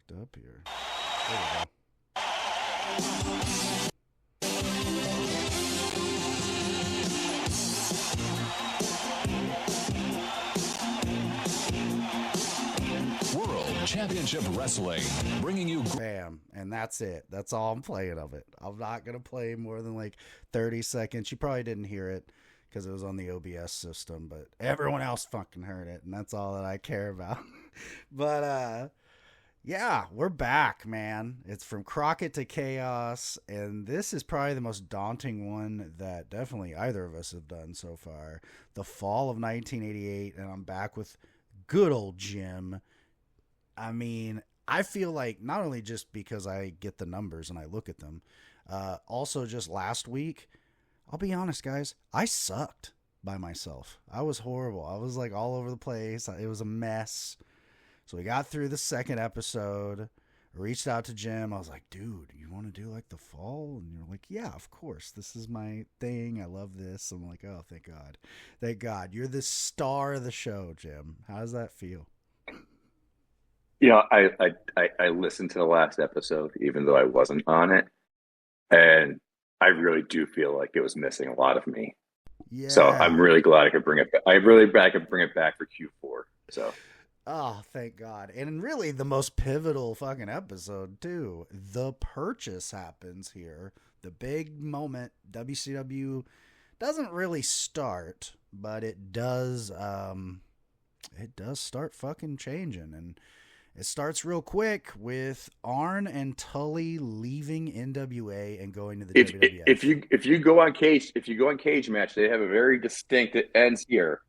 fucked up here. There we go. World Championship Wrestling, bringing you... Bam. And that's it. That's all I'm playing of it. I'm not going to play more than like 30 seconds. You probably didn't hear it because it was on the OBS system, but everyone else fucking heard it, and that's all that I care about. But, yeah, we're back, man. It's from Crockett to Chaos, and this is probably the most daunting one that definitely either of us have done so far. The fall of 1988, and I'm back with good old Jim. I mean, I feel like not only just because I get the numbers and I look at them, also just last week, I'll be honest, guys, I sucked by myself. I was horrible. I was like all over the place. It was a mess. So we got through the second episode, reached out to Jim. I was like, dude, you want to do like the fall? And you're like, yeah, of course. This is my thing. I love this. I'm like, oh, thank God. Thank God. You're the star of the show, Jim. How does that feel? You know, I listened to the last episode, even though I wasn't on it, and I really do feel like it was missing a lot of me. Yeah. So I'm really glad I could bring it back. I'm really glad I could bring it back for Q4. So. Oh, thank God. And really the most pivotal fucking episode too. The purchase happens here. The big moment. WCW doesn't really start, but it does start fucking changing, and it starts real quick with Arn and Tully leaving NWA and going to the WWF. If you go on Cage Match, they have a very distinct, it ends here.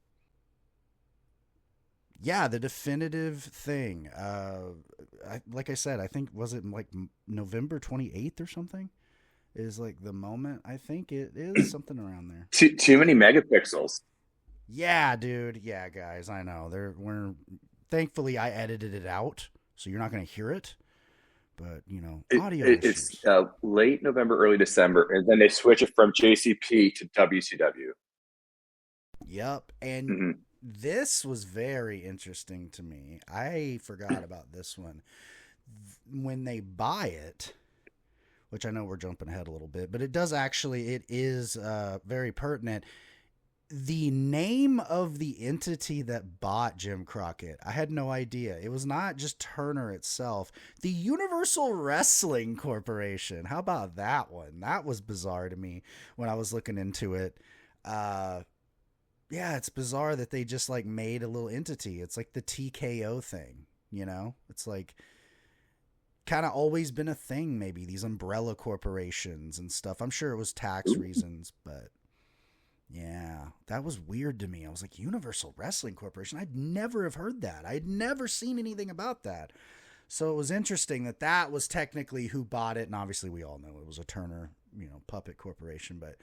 Yeah, the definitive thing. Like I said, I think, was it like November 28th or something? Is like the moment. I think it is something around there. Too many megapixels. Yeah, dude. Yeah, guys, I know. Thankfully, I edited it out, so you're not going to hear it. But, you know, audio issues. It's late November, early December, and then they switch it from JCP to WCW. Yep, and this was very interesting to me. I forgot about this one. When they buy it, which I know we're jumping ahead a little bit, but it is very pertinent. The name of the entity that bought Jim Crockett, I had no idea. It was not just Turner itself. The Universal Wrestling Corporation. How about that one? That was bizarre to me when I was looking into it. Yeah, it's bizarre that they just like made a little entity. It's like the TKO thing, you know? It's like kind of always been a thing, maybe, these umbrella corporations and stuff. I'm sure it was tax reasons, but yeah, that was weird to me. I was like, Universal Wrestling Corporation? I'd never have heard that. I'd never seen anything about that. So it was interesting that was technically who bought it. And obviously we all know it was a Turner, puppet corporation, but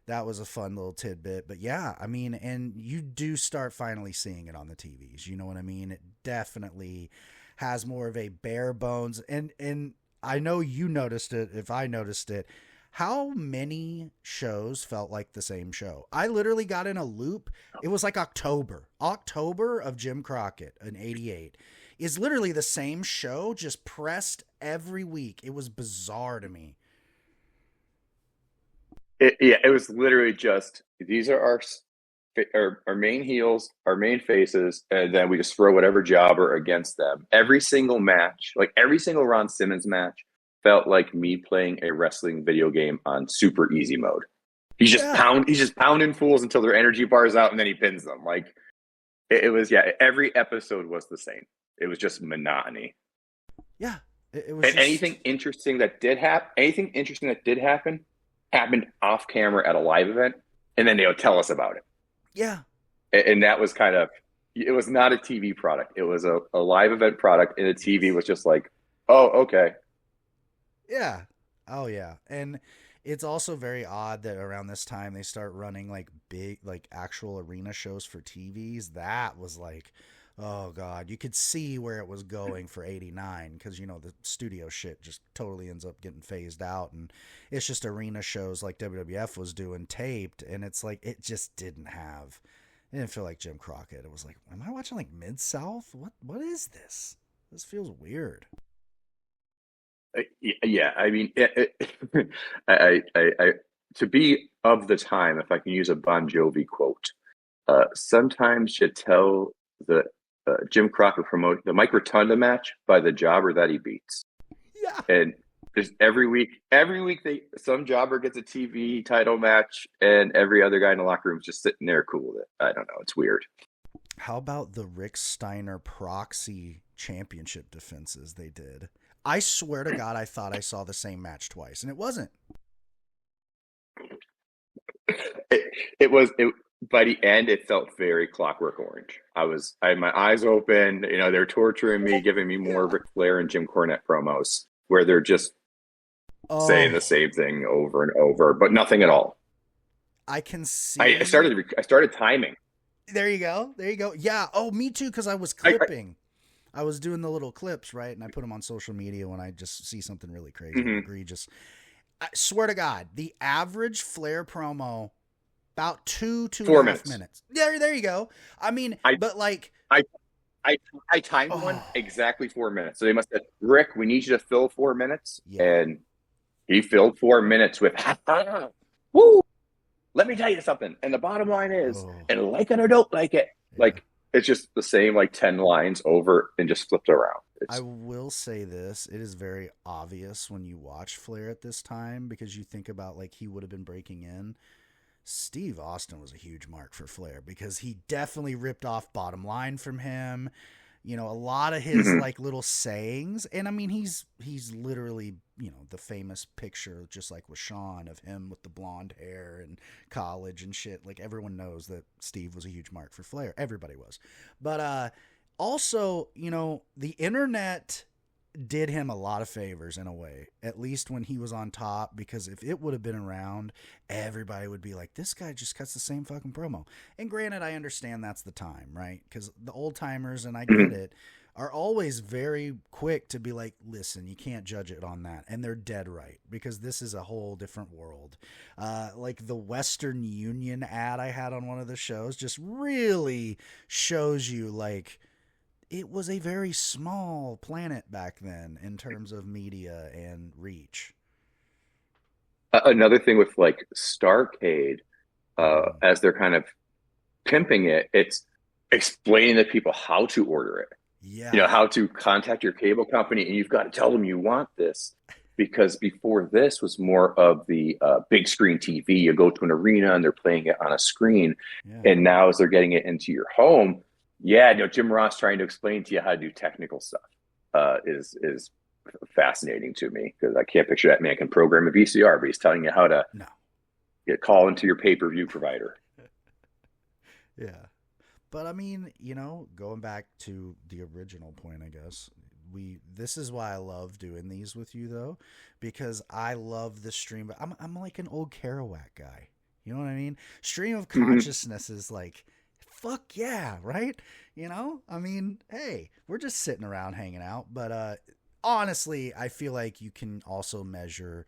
that was a fun little tidbit. But yeah, I mean, and you do start finally seeing it on the TVs. You know what I mean? It definitely has more of a bare bones. And I know you noticed it. If I noticed it, how many shows felt like the same show? I literally got in a loop. It was like October of Jim Crockett in 88 is literally the same show, just pressed every week. It was bizarre to me. It was literally just, these are our main heels, our main faces, and then we just throw whatever jobber against them. Every single match, like every single Ron Simmons match, felt like me playing a wrestling video game on super easy mode. He's just pounding fools until their energy bars out, and then he pins them. Like it was, every episode was the same. It was just monotony. Yeah, it was. And anything interesting that did happen happened off camera at a live event, and then they'll tell us about it. Yeah. And that was kind of, it was not a TV product. It was a live event product, and the TV was just like, oh, okay. Yeah. Oh, yeah. And it's also very odd that around this time they start running like big, like actual arena shows for TVs. That was like, oh God, you could see where it was going for 89 because, the studio shit just totally ends up getting phased out. And it's just arena shows like WWF was doing taped. And it's like, it just didn't feel like Jim Crockett. It was like, am I watching like Mid-South? What is this? This feels weird. Yeah, I mean, I to be of the time, if I can use a Bon Jovi quote, sometimes you tell the Jim Crockett promote the Mike Rotunda match by the jobber that he beats, Yeah. and just every week some jobber gets a TV title match, and every other guy in the locker room is just sitting there cool with it. I don't know, it's weird. How about the Rick Steiner proxy championship defenses they did? I swear to God, I thought I saw the same match twice, and it wasn't. It was by the end it felt very Clockwork Orange. I had my eyes open, they're torturing me, giving me more Ric Flair and Jim Cornette promos where they're just saying the same thing over and over, but nothing at all. I can see. I started timing. There you go. Yeah. Oh, me too, because I was clipping. I was doing the little clips, right? And I put them on social media when I just see something really crazy, egregious. I swear to God, the average Flair promo, about 2.5 minutes. There you go. I mean, I timed one exactly 4 minutes. So they must have said, Rick, we need you to fill 4 minutes. Yeah. And he filled 4 minutes with, woo! Let me tell you something. And the bottom line is, and like it or don't like it, it's just the same 10 lines over and just flipped around. I will say this. It is very obvious when you watch Flair at this time, because you think about he would have been breaking in. Steve Austin was a huge mark for Flair because he definitely ripped off Bottom Line from him. A lot of his little sayings. And I mean, he's literally, the famous picture, just like with Shawn, of him with the blonde hair and college and shit. Everyone knows that Steve was a huge mark for Flair. Everybody was. But also, the internet did him a lot of favors in a way, at least when he was on top, because if it would have been around, everybody would be like, this guy just cuts the same fucking promo. And granted, I understand that's the time, right? Because the old timers, and I get it, are always very quick to be like, listen, you can't judge it on that. And they're dead right, because this is a whole different world. The Western Union ad I had on one of the shows just really shows you it was a very small planet back then in terms of media and reach. Another thing with Starcade, as they're kind of pimping it, it's explaining to people how to order it. Yeah. How to contact your cable company, and you've got to tell them you want this, because before this was more of the big screen TV. You go to an arena and they're playing it on a screen. Yeah. And now as they're getting it into your home, Jim Ross trying to explain to you how to do technical stuff is fascinating to me, because I can't picture that man can program a VCR, but he's telling you how to call into your pay-per-view provider. Yeah. But I mean, going back to the original point, I guess, this is why I love doing these with you, though, because I love the stream. I'm like an old Kerouac guy. You know what I mean? Stream of consciousness is fuck yeah, right? I mean, hey, we're just sitting around hanging out. But honestly, I feel like you can also measure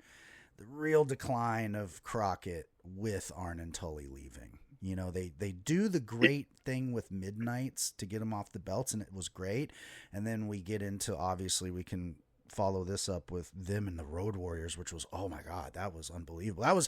the real decline of Crockett with Arn and Tully leaving. They do the great thing with Midnights to get them off the belts, and it was great. And then we get into, obviously, we can follow this up with them and the Road Warriors, which was, oh my God, that was unbelievable. That was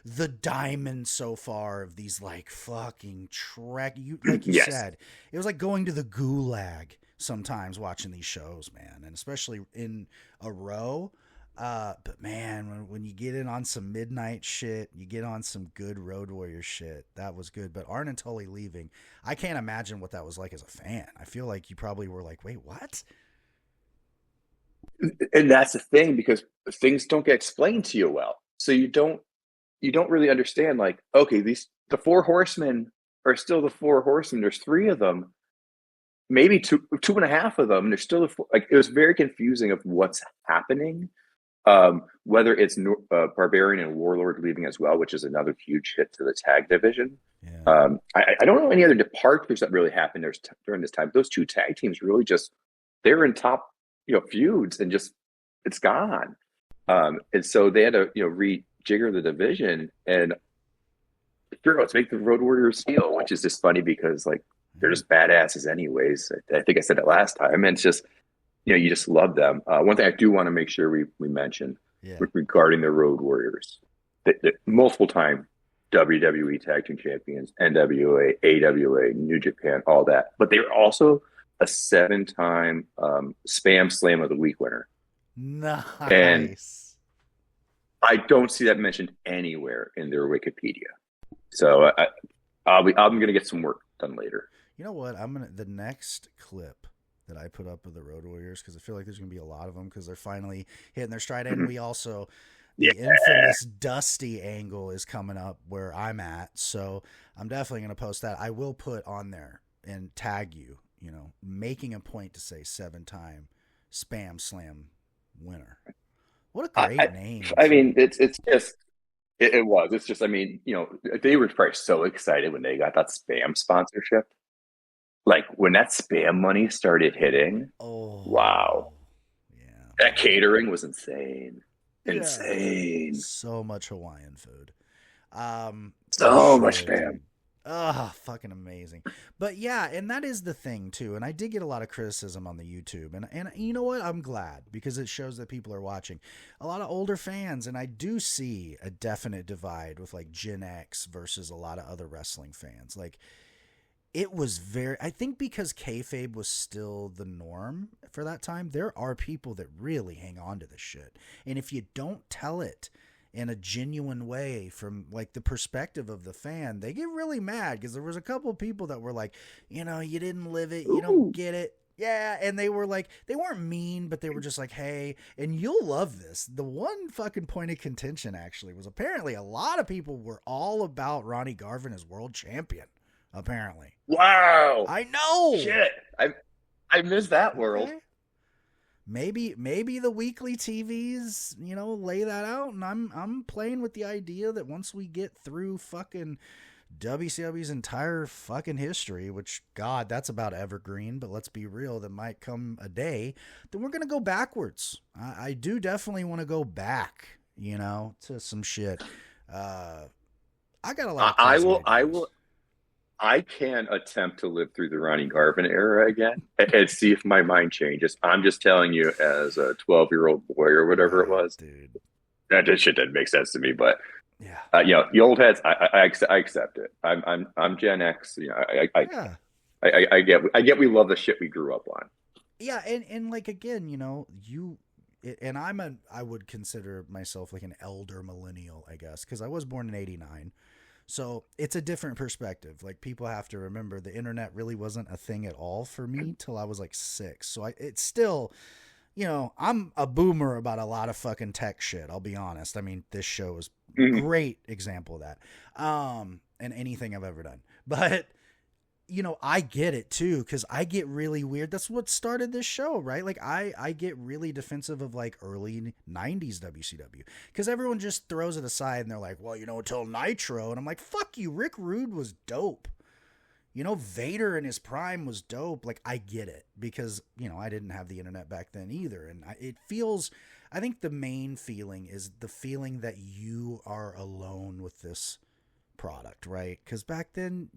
the diamond so far of these fucking trek. You said, it was like going to the gulag sometimes watching these shows, man, and especially in a row. But man, when you get in on some Midnight shit, you get on some good Road Warrior shit, that was good. But Arn and Tully leaving, I can't imagine what that was like as a fan. I feel like you probably were like, wait, what? And that's the thing, because things don't get explained to you well. So you don't really understand, okay, the four horsemen are still the four horsemen. There's three of them, maybe two and a half of them. There's still it was very confusing of what's happening. Whether it's Barbarian and Warlord leaving as well, which is another huge hit to the tag division. Yeah. I don't know any other departures that really happened during this time. Those two tag teams really they're in top feuds, and just it's gone. And so they had to rejigger the division, and let's make the Road Warriors heel, which is just funny because they're just badasses anyways. I think I said it last time, and it's just you just love them. One thing I do want to make sure we mention Yeah. regarding the Road Warriors, that multiple time WWE Tag Team Champions, NWA, AWA, New Japan, all that, but they're also a 7-time Spam Slam of the Week winner, and Nice. I don't see that mentioned anywhere in their Wikipedia. So I'm going to get some work done later. You know what? The next clip that I put up of the Road Warriors, because I feel like there's gonna be a lot of them because they're finally hitting their stride, and we also the infamous Dusty angle is coming up where I'm at, so I'm definitely gonna post that. I will put on there and tag you. Making a point to say 7-time Spam Slam winner. What a great name! I mean, it's just it was. It's just, I mean, they were probably so excited when they got that Spam sponsorship. Like when that Spam money started hitting, Oh, wow. Yeah. That catering was insane. Yeah. Insane. So much Hawaiian food. So much Spam. Fucking amazing. But yeah, and that is the thing too. And I did get a lot of criticism on the YouTube. And you know what? I'm glad, because it shows that people are watching. A lot of older fans, and I do see a definite divide with like Gen X versus a lot of other wrestling fans. Like, it was I think because kayfabe was still the norm for that time, there are people that really hang on to this shit. And if you don't tell it in a genuine way from like the perspective of the fan, they get really mad, because there was a couple of people that were like, you didn't live it, you don't get it. Yeah, and they were like, they weren't mean, but they were just like, hey, and you'll love this. The one fucking point of contention actually was apparently a lot of people were all about Ronnie Garvin as world champion. Apparently. Wow. I know. Shit. I missed that world. Okay. Maybe the weekly TVs, lay that out, and I'm playing with the idea that once we get through fucking WCW's entire fucking history, which, God, that's about evergreen, but let's be real, there might come a day then we're gonna go backwards. I do definitely want to go back, to some shit. I got a lot of I can attempt to live through the Ronnie Garvin era again and see if my mind changes. I'm just telling you, as a 12-year-old boy or whatever it was, dude, that shit didn't make sense to me. But yeah, the old heads, I accept it. I'm Gen X. I get we love the shit we grew up on. Yeah, and like again, I would consider myself like an elder millennial, I guess, because I was born in '89. So it's a different perspective. Like, people have to remember the internet really wasn't a thing at all for me till I was like 6. So it's still, I'm a boomer about a lot of fucking tech shit. I'll be honest. I mean, this show is a great example of that. And anything I've ever done. But, I get it too, because I get really weird. That's what started this show, right? Like, I get really defensive of like early 90s WCW, because everyone just throws it aside and they're like, well, until Nitro. And I'm like, fuck you. Rick Rude was dope. Vader in his prime was dope. Like, I get it, because, I didn't have the internet back then either. And I think the main feeling is the feeling that you are alone with this product, right? Because back then,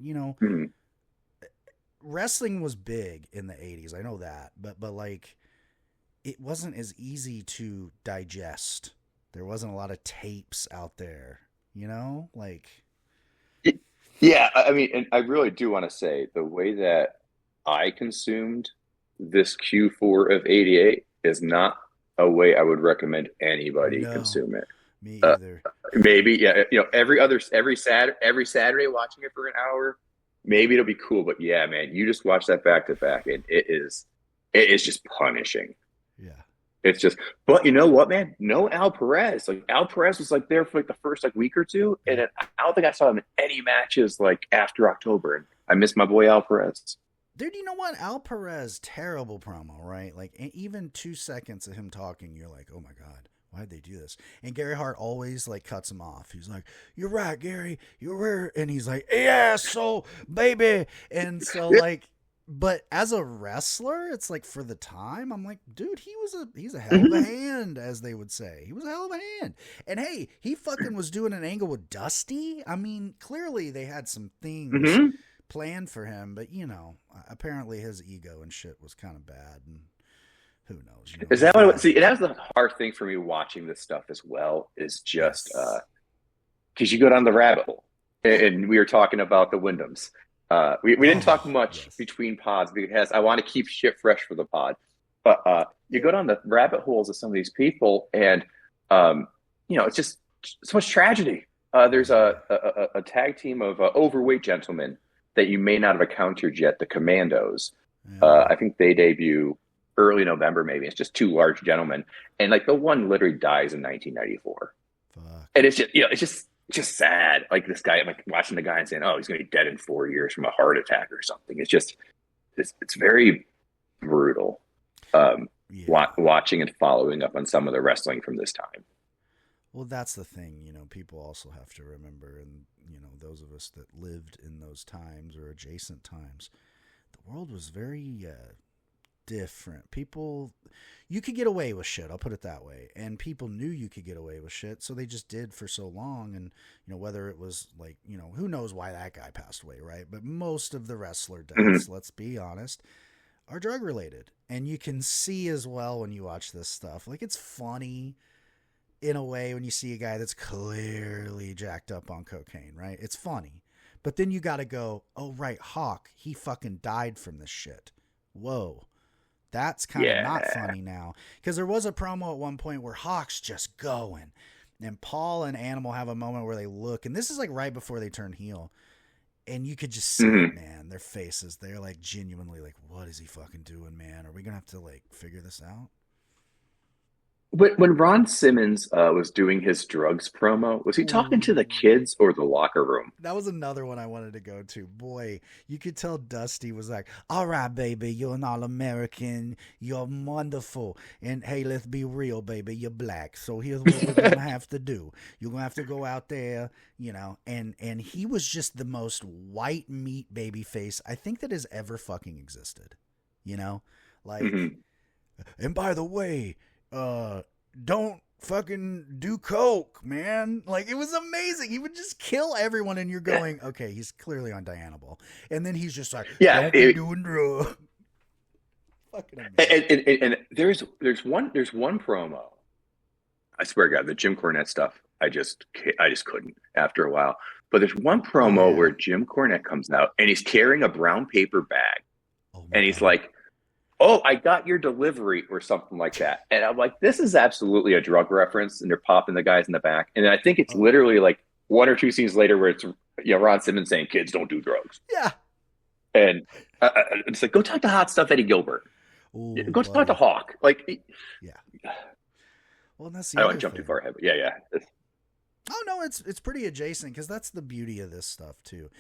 wrestling was big in the 80s. I know that, but like, it wasn't as easy to digest. There wasn't a lot of tapes out there, like. Yeah, I mean, and I really do want to say the way that I consumed this Q4 of '88 is not a way I would recommend anybody consume it. Me either. Maybe, yeah, every Saturday watching it for an hour, maybe it'll be cool. But yeah, man, you just watch that back to back, and it is just punishing. Yeah. It's just, but you know what, man? No Al Perez. Like, Al Perez was like there for like the first like week or two, and I don't think I saw him in any matches like after October. And I miss my boy Al Perez. Dude, you know what? Al Perez, terrible promo, right? Like, even 2 seconds of him talking, you're like, oh my God, why'd they do this? And Gary Hart always like cuts him off. He's like, you're right, Gary, you're right. And he's like, yeah, so baby. And so like, but as a wrestler, it's like, for the time, I'm like, dude, he's a hell of a hand, as they would say. He was a hell of a hand. And hey, he fucking was doing an angle with Dusty. I mean, clearly they had some things planned for him, but apparently his ego and shit was kind of bad. And who knows? Is that what? See, that's the hard thing for me watching this stuff as well. Is just because you go down the rabbit hole, and we were talking about the Windhams. We didn't talk much between pods because I want to keep shit fresh for the pod. But you go down the rabbit holes of some of these people, and it's just so much tragedy. There's a tag team of overweight gentlemen that you may not have encountered yet, the Commandos. Yeah. I think they debut early November, maybe. It's just two large gentlemen, and like the one literally dies in 1994. Fuck. And it's just it's just sad. Like this guy, I'm like watching the guy and saying, "Oh, he's going to be dead in 4 years from a heart attack or something." It's just it's very brutal. Watching and following up on some of the wrestling from this time. Well, that's the thing, people also have to remember, and, those of us that lived in those times or adjacent times, the world was very different. You could get away with shit, I'll put it that way, and people knew you could get away with shit, so they just did for so long, and, whether it was like, who knows why that guy passed away, right? But most of the wrestler deaths, let's be honest, are drug related, and you can see as well when you watch this stuff, like it's funny in a way when you see a guy that's clearly jacked up on cocaine, right? It's funny. But then you got to go, oh, right, Hawk, he fucking died from this shit. Whoa. That's kind of not funny now. Because there was a promo at one point where Hawk's just going. And Paul and Animal have a moment where they look. And this is like right before they turn heel. And you could just see it, man. Their faces. They're like genuinely like, what is he fucking doing, man? Are we going to have to like figure this out? When Ron Simmons was doing his drugs promo, was he talking to the kids or the locker room? That was another one I wanted to go to. Boy, you could tell Dusty was like, all right, baby, you're an All-American. You're wonderful. And, hey, let's be real, baby, you're black. So here's what we're going to have to do. You're going to have to go out there, and he was just the most white meat baby face I think that has ever fucking existed. Like, and by the way, don't fucking do coke, man. Like, it was amazing. He would just kill everyone, and you're going, okay, he's clearly on Dianabol. And then he's just like, don't be doing drugs. Fucking amazing. And there's one promo. I swear to God, the Jim Cornette stuff, I just couldn't after a while. But there's one promo where Jim Cornette comes out, and he's carrying a brown paper bag, and he's like, oh, I got your delivery or something like that. And I'm like, this is absolutely a drug reference. And they're popping the guys in the back. And I think it's literally like one or two scenes later where it's Ron Simmons saying, kids don't do drugs. Yeah. And it's like, go talk to hot stuff Eddie Gilbert. Ooh, go talk to Hawk. Like, yeah. Well, that's I don't want to jump too far ahead. But yeah. Oh, no, it's pretty adjacent because that's the beauty of this stuff, too.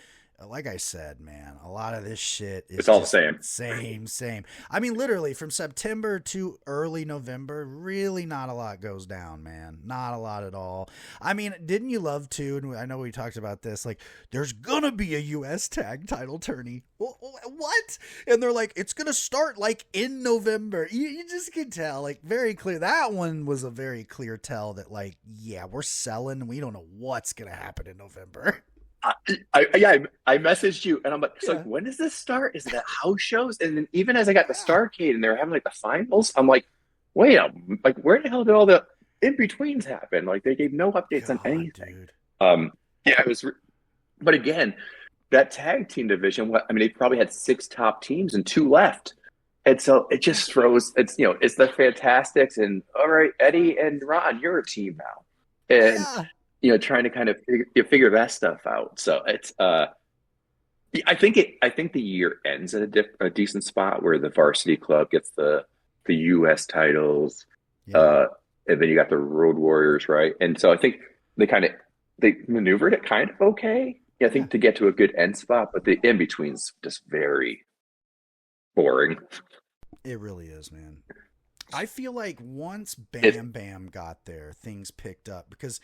Like I said, man, a lot of this shit is it's all the same. I mean, literally from September to early November, really not a lot goes down, man. Not a lot at all. I mean, didn't you love too? And I know we talked about this. Like, there's gonna be a U.S. tag title tourney. What? And they're like, it's gonna start like in November. You just can tell, like, very clear. That one was a very clear tell that, like, yeah, we're selling. We don't know what's gonna happen in November. I messaged you and I'm like, so when does this start? Is it at house shows? And then even as I got the Starrcade and they were having like the finals, I'm like, wait, like where the hell did all the in betweens happen? Like they gave no updates on anything. Dude. It was, but again, that tag team division. They probably had 6 top teams and 2 left, and so it just throws. It's it's the Fantastics and all right, Eddie and Ron, you're a team now, and. Trying to kind of figure that stuff out. So it's, I think the year ends at a decent spot where the varsity club gets the U.S. titles, and then you got the Road Warriors, right? And so I think they maneuvered it kind of okay. I think to get to a good end spot, but the in between's just very boring. It really is, man. I feel like once Bam Bam got there, things picked up because.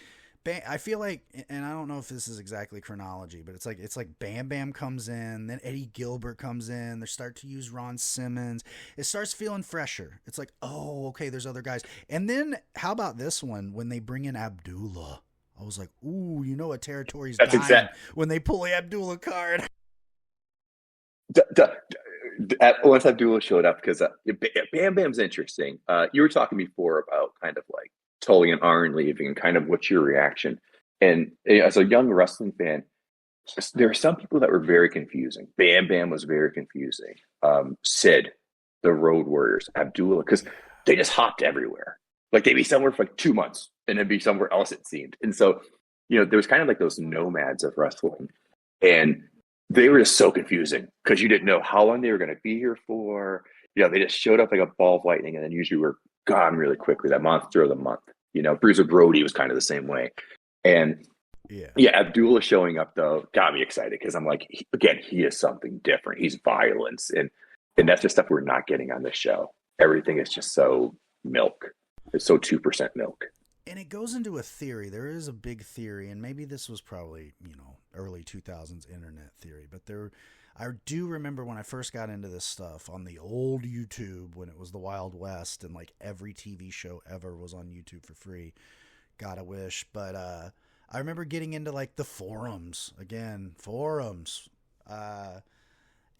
I feel like, and I don't know if this is exactly chronology, but it's like Bam Bam comes in, then Eddie Gilbert comes in, they start to use Ron Simmons. It starts feeling fresher. It's like, oh, okay, there's other guys. And then how about this one when they bring in Abdullah? I was like, ooh, a territory's dying when they pull the Abdullah card. once Abdullah showed up, because Bam Bam's interesting. You were talking before about kind of like Tully and Arn leaving and kind of what's your reaction. And as a young wrestling fan, there are some people that were very confusing. Bam Bam was very confusing. Sid, the Road Warriors, Abdullah, because they just hopped everywhere. Like they'd be somewhere for like 2 months and then be somewhere else, it seemed. And so, there was kind of like those nomads of wrestling. And they were just so confusing because you didn't know how long they were going to be here for. They just showed up like a ball of lightning and then usually were gone really quickly. That monster of the month. Bruiser Brody was kind of the same way. And Abdullah showing up though got me excited because I'm like, he is something different. He's violence, and that's just stuff we're not getting on this show. Everything is just so milk. It's so 2% milk. And it goes into a theory. There is a big theory, and maybe this was probably, early 2000s internet theory, but I do remember when I first got into this stuff on the old YouTube when it was the Wild West and like every TV show ever was on YouTube for free. God, I wish. But I remember getting into like the forums,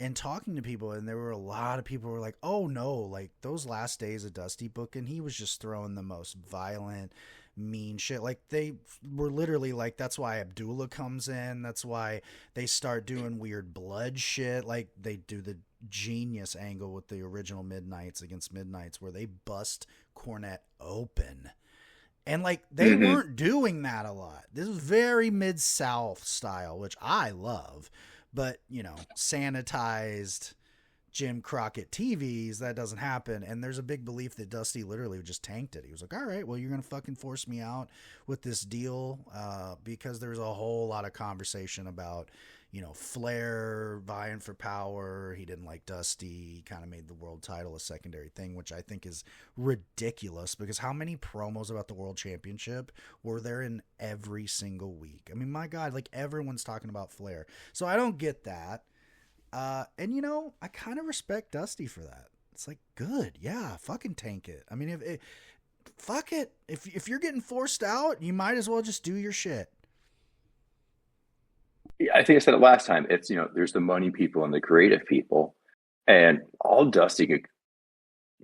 and talking to people, and there were a lot of people who were like, oh no, like those last days of Dusty booking, he was just throwing the most violent, mean shit. Like they were literally like, that's why Abdullah comes in. That's why they start doing weird blood shit. Like they do the genius angle with the original Midnights against Midnights where they bust Cornette open. And like they weren't doing that a lot. This is very Mid-South style, which I love. But, sanitized Jim Crockett TVs, that doesn't happen. And there's a big belief that Dusty literally just tanked it. He was like, all right, well, you're going to fucking force me out with this deal, because there's a whole lot of conversation about, Flair vying for power. He didn't like Dusty. He kind of made the world title a secondary thing, which I think is ridiculous because how many promos about the world championship were there in every single week? I mean, my God, like everyone's talking about Flair. So I don't get that. And I kind of respect Dusty for that. It's like, good. Yeah. Fucking tank it. I mean, fuck it. If you're getting forced out, you might as well just do your shit. I think I said it last time. It's, there's the money people and the creative people, and all you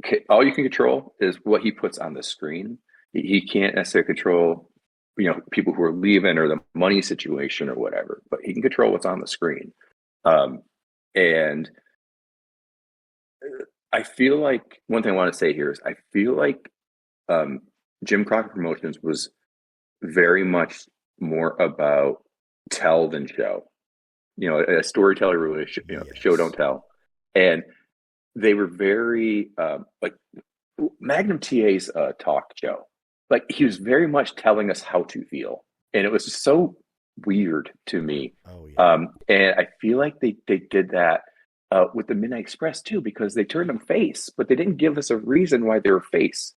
can control is what he puts on the screen. He can't necessarily control, people who are leaving or the money situation or whatever, but he can control what's on the screen. And I feel like one thing I want to say here is I feel like Jim Crockett Promotions was very much more about tell than show, a storyteller relationship, show don't tell. And they were very like Magnum TA's talk show, like he was very much telling us how to feel, and it was just so weird to me. And I feel like they did that with the Midnight Express too, because they turned them face, but they didn't give us a reason why they were face.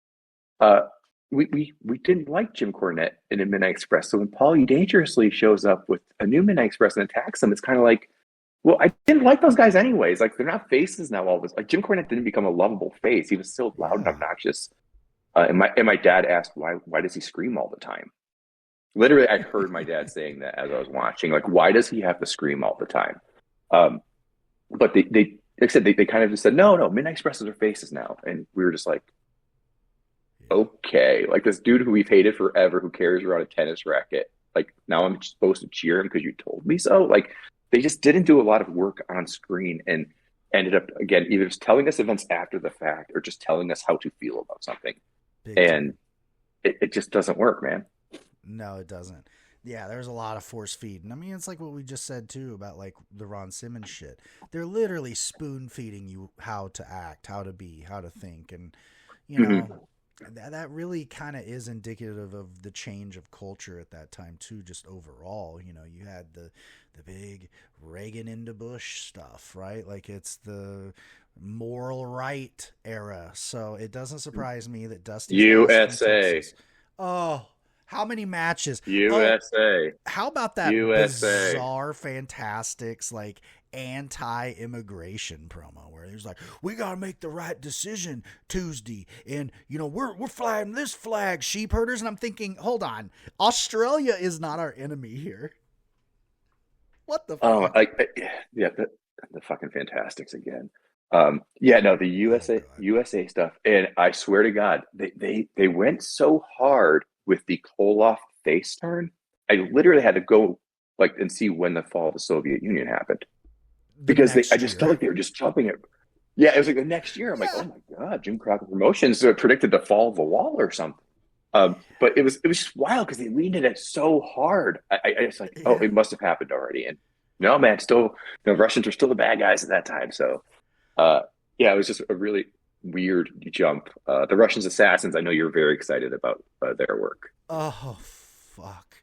We didn't like Jim Cornette in a Midnight Express. So when Paulie Dangerously shows up with a new Midnight Express and attacks them, it's kind of like, well, I didn't like those guys anyways. Like they're not faces now. All this, like Jim Cornette didn't become a lovable face. He was still loud and obnoxious. And my dad asked, why does he scream all the time? Literally, I heard my dad saying that as I was watching. Like, why does he have to scream all the time? But they like I said, they kind of just said, no, Midnight Expresses are faces now, and we were just like, okay, like this dude who we've hated forever, who carries around a tennis racket, like now I'm supposed to cheer him because you told me so. Like they just didn't do a lot of work on screen and ended up again either just telling us events after the fact or just telling us how to feel about something. And it just doesn't work, man. No, it doesn't. Yeah, there's a lot of force feeding. I mean, it's like what we just said too about like the Ron Simmons shit. They're literally spoon feeding you how to act, how to be, how to think, and that really kind of is indicative of the change of culture at that time too. Just overall, you had the big Reagan into Bush stuff, right? Like it's the moral right era. So it doesn't surprise me that Dusty USA. Oh. How many matches? USA. How about that bizarre Fantastics like anti-immigration promo where he was like, "We gotta make the right decision Tuesday, and we're flying this flag, sheep herders." And I'm thinking, hold on, Australia is not our enemy here. What the fuck? The fucking Fantastics again. Yeah, no, the Oh USA god. USA stuff, and I swear to God, they went so hard with the Koloff face turn. I literally had to go like and see when the fall of the Soviet Union happened The because I next just felt year. like they were just jumping it. Yeah, it was like the next year. I'm like, oh Yeah. my God, Jim Crockett Promotions predicted the fall of the wall or something. But it was just wild because they leaned in it so hard. I just like, oh, Yeah. it must have happened already. And no, man, still the Russians were still the bad guys at that time. So uh, yeah, it was just a really weird jump. The Russians assassins. I know you're very excited about their work. Oh fuck.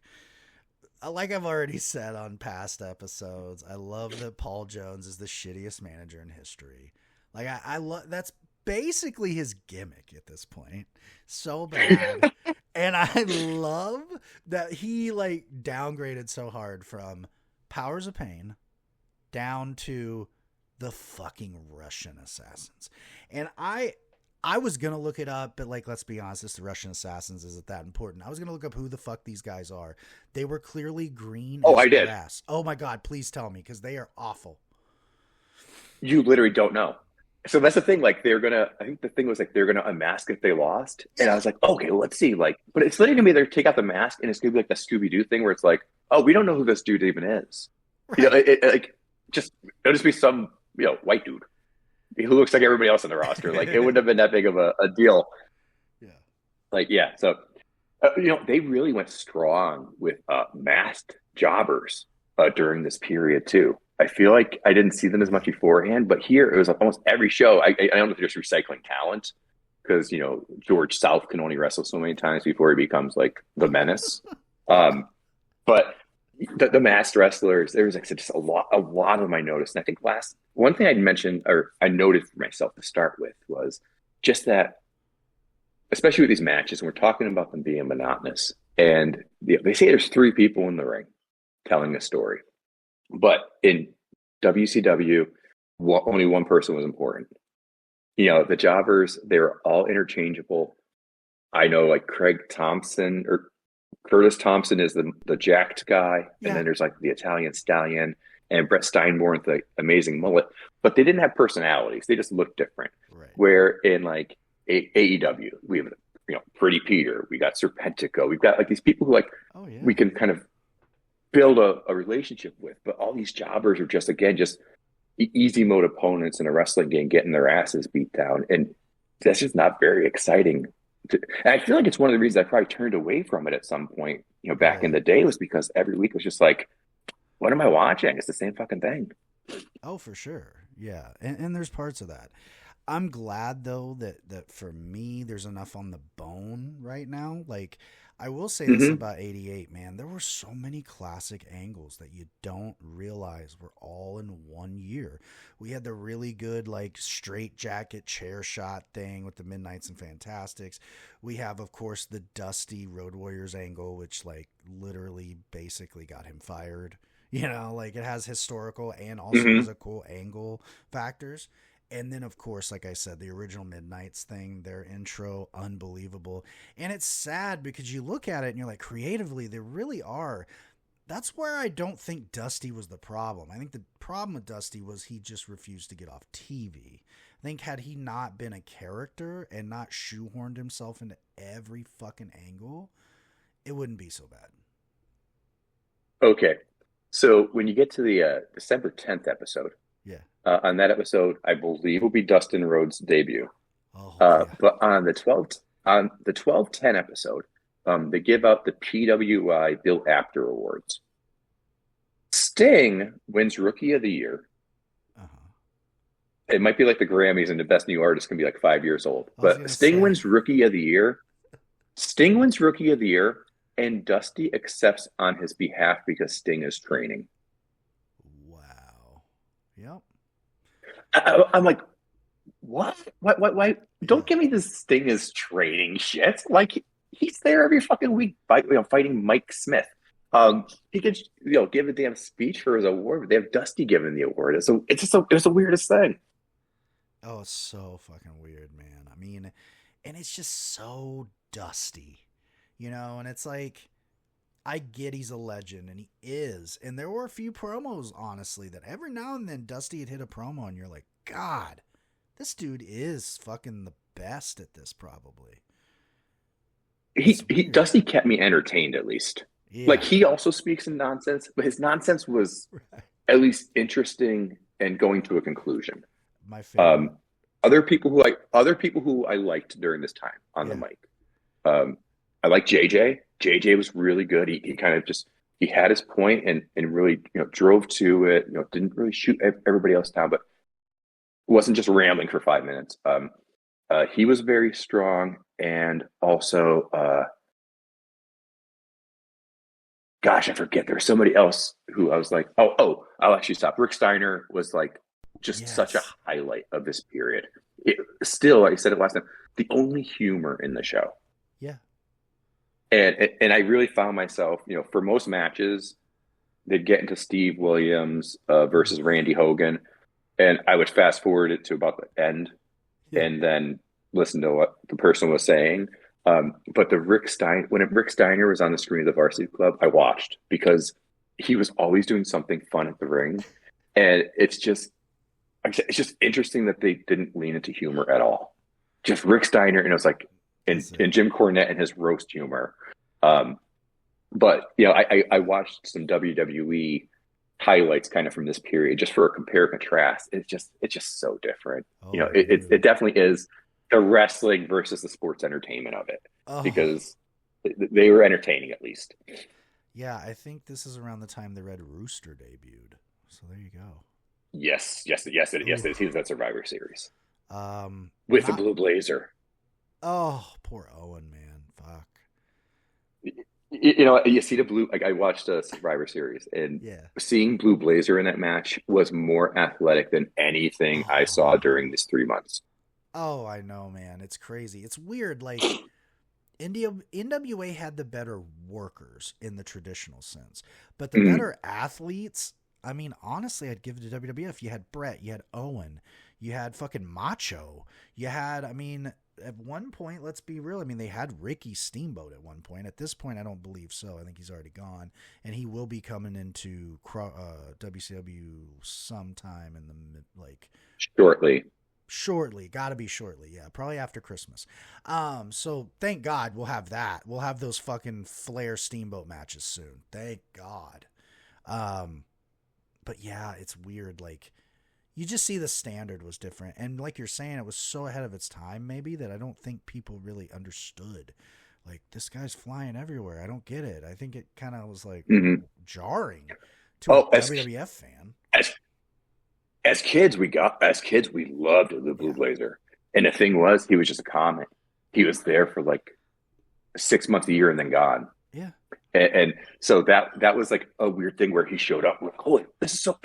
Like I've already said on past episodes, I love that Paul Jones is the shittiest manager in history. Like I love that's basically his gimmick at this point. So bad. And I love that he like downgraded so hard from Powers of Pain down to the fucking Russian assassins. And I was gonna look it up, but like let's be honest, it's the Russian assassins. Is it that important? I was gonna look up who the fuck these guys are. They were clearly green Oh, as I did. grass. Oh my god, please tell me, because they are awful. You literally don't know. So that's the thing. Like they're gonna. I think the thing was like they're gonna unmask if they lost, and I Yeah. was like, okay, well, let's see. Like, but it's literally gonna be they take out the mask, and it's gonna be like the Scooby Doo thing where it's like, oh, we don't know who this dude even is. Right. Like just it'll just be some white dude who looks like everybody else on the roster. Like it wouldn't have been that big of a deal. Yeah. Like yeah, so they really went strong with masked jobbers during this period too. I feel like I didn't see them as much beforehand, but here it was like almost every show. I don't know if they're just recycling talent because George South can only wrestle so many times before he becomes like the menace. But the masked wrestlers, there was like just a lot of them I noticed. And I think last one thing I'd mentioned or I noted for myself to start with was just that, especially with these matches, and we're talking about them being monotonous. And they say there's three people in the ring telling a story, but in WCW, only one person was important. The jobbers, they were all interchangeable. I know like Craig Thompson or Curtis Thompson is the jacked guy, and Yeah. then there's like the Italian Stallion and Brett Steinborn, the amazing mullet, but they didn't have personalities. They just looked different. Right. Where in like AEW, we have Pretty Peter, we got Serpentico, we've got like these people who like Oh yeah. we can kind of build a relationship with, but all these jobbers are just again just easy mode opponents in a wrestling game getting their asses beat down, and that's just not very exciting. And I feel like it's one of the reasons I probably turned away from it at some point, back in Really. the day, was because every week was just like, what am I watching? It's the same fucking thing. Oh, for sure. Yeah. And there's parts of that. I'm glad though that for me there's enough on the bone right now. Like I will say this Mm-hmm. about 88, man. There were so many classic angles that you don't realize were all in one year. We had the really good like straight jacket chair shot thing with the Midnights and Fantastics. We have of course the Dusty Road Warriors angle, which like literally basically got him fired. Like it has historical and also Mm-hmm. physical angle factors. And then, of course, like I said, the original Midnights thing, their intro, unbelievable. And it's sad because you look at it and you're like, creatively, they really are. That's where I don't think Dusty was the problem. I think the problem with Dusty was he just refused to get off TV. I think had he not been a character and not shoehorned himself into every fucking angle, it wouldn't be so bad. Okay. So when you get to the December 10th episode, Yeah. on that episode, I believe will be Dustin Rhodes' debut. Oh, yeah. But on the 12/10 episode, they give out the PWI Bill Apter Awards. Sting wins Rookie of the Year. Uh-huh. It might be like the Grammys, and the Best New Artist can be like 5 years old. I was going But to Sting say, wins Rookie of the Year. Sting wins Rookie of the Year, and Dusty accepts on his behalf because Sting is training. wow. Yep. I'm like, what? What? Why? Yeah. Don't give me this Sting is training shit. Like he's there every fucking week, fighting Mike Smith. He could, give a damn speech for his award, but they have Dusty giving the award. So it's the weirdest thing. Oh, it's so fucking weird, man. I mean, and it's just so dusty, and it's like, I get he's a legend, and he is. And there were a few promos, honestly, that every now and then Dusty had hit a promo, and you're like, God, This dude is fucking the best at this, probably. He Dusty kept me entertained at least. Like Yeah. he also speaks in nonsense, but his nonsense was Right. at least interesting and going to a conclusion. My favorite. Other people who I liked during this time on the Yeah. mic. I like JJ. JJ was really good. He kind of just he had his point and really drove to it. Didn't really shoot everybody else down, but wasn't just rambling for 5 minutes. He was very strong, and also, gosh, I forget. There was somebody else who I was like, I'll actually stop. Rick Steiner was like just such a Yes. highlight of this period. Still, like I said it last time, the only humor in the show. Yeah. And I really found myself, for most matches, they'd get into Steve Williams versus Randy Hogan, and I would fast forward it to about the end, Yeah. and then listen to what the person was saying. But when Rick Steiner was on the screen of the Varsity Club, I watched because he was always doing something fun at the ring, and it's just interesting that they didn't lean into humor at all. Just Rick Steiner, and it was like, and Jim Cornette and his roast humor. But I watched some WWE highlights kind of from this period just for a compare and contrast. It's just so different. Oh, It definitely is the wrestling versus the sports entertainment of it because they were entertaining at least. Yeah, I think this is around the time the Red Rooster debuted. So there you go. Yes, it is. He was at Survivor Series with the not- blue blazer. Oh, poor Owen, man. Fuck. You see the blue. Like I watched a Survivor Series, and Yeah. seeing Blue Blazer in that match was more athletic than anything I saw during these 3 months. Oh, I know, man. It's crazy. It's weird. Like NWA had the better workers in the traditional sense, but the better athletes. I mean, honestly, I'd give it to WWF. You had Brett, you had Owen, you had fucking Macho, you had. I mean, at one point, let's be real. I mean, they had Ricky Steamboat at one point. At this point, I don't believe so. I think he's already gone, and he will be coming into WCW sometime in the shortly, gotta be shortly. Yeah, probably after Christmas. So thank God we'll have that. We'll have those fucking Flair Steamboat matches soon. Thank God. But yeah, it's weird. Like, you just see the standard was different. And like you're saying, it was so ahead of its time, maybe, that I don't think people really understood. Like, this guy's flying everywhere. I don't get it. I think it kind of was like jarring to a WWF fan. As kids, we loved the Blue Blazer. And the thing was, he was just a comic. He was there for like 6 months a year and then gone. Yeah. And so that was like a weird thing where he showed up like, holy, this is so,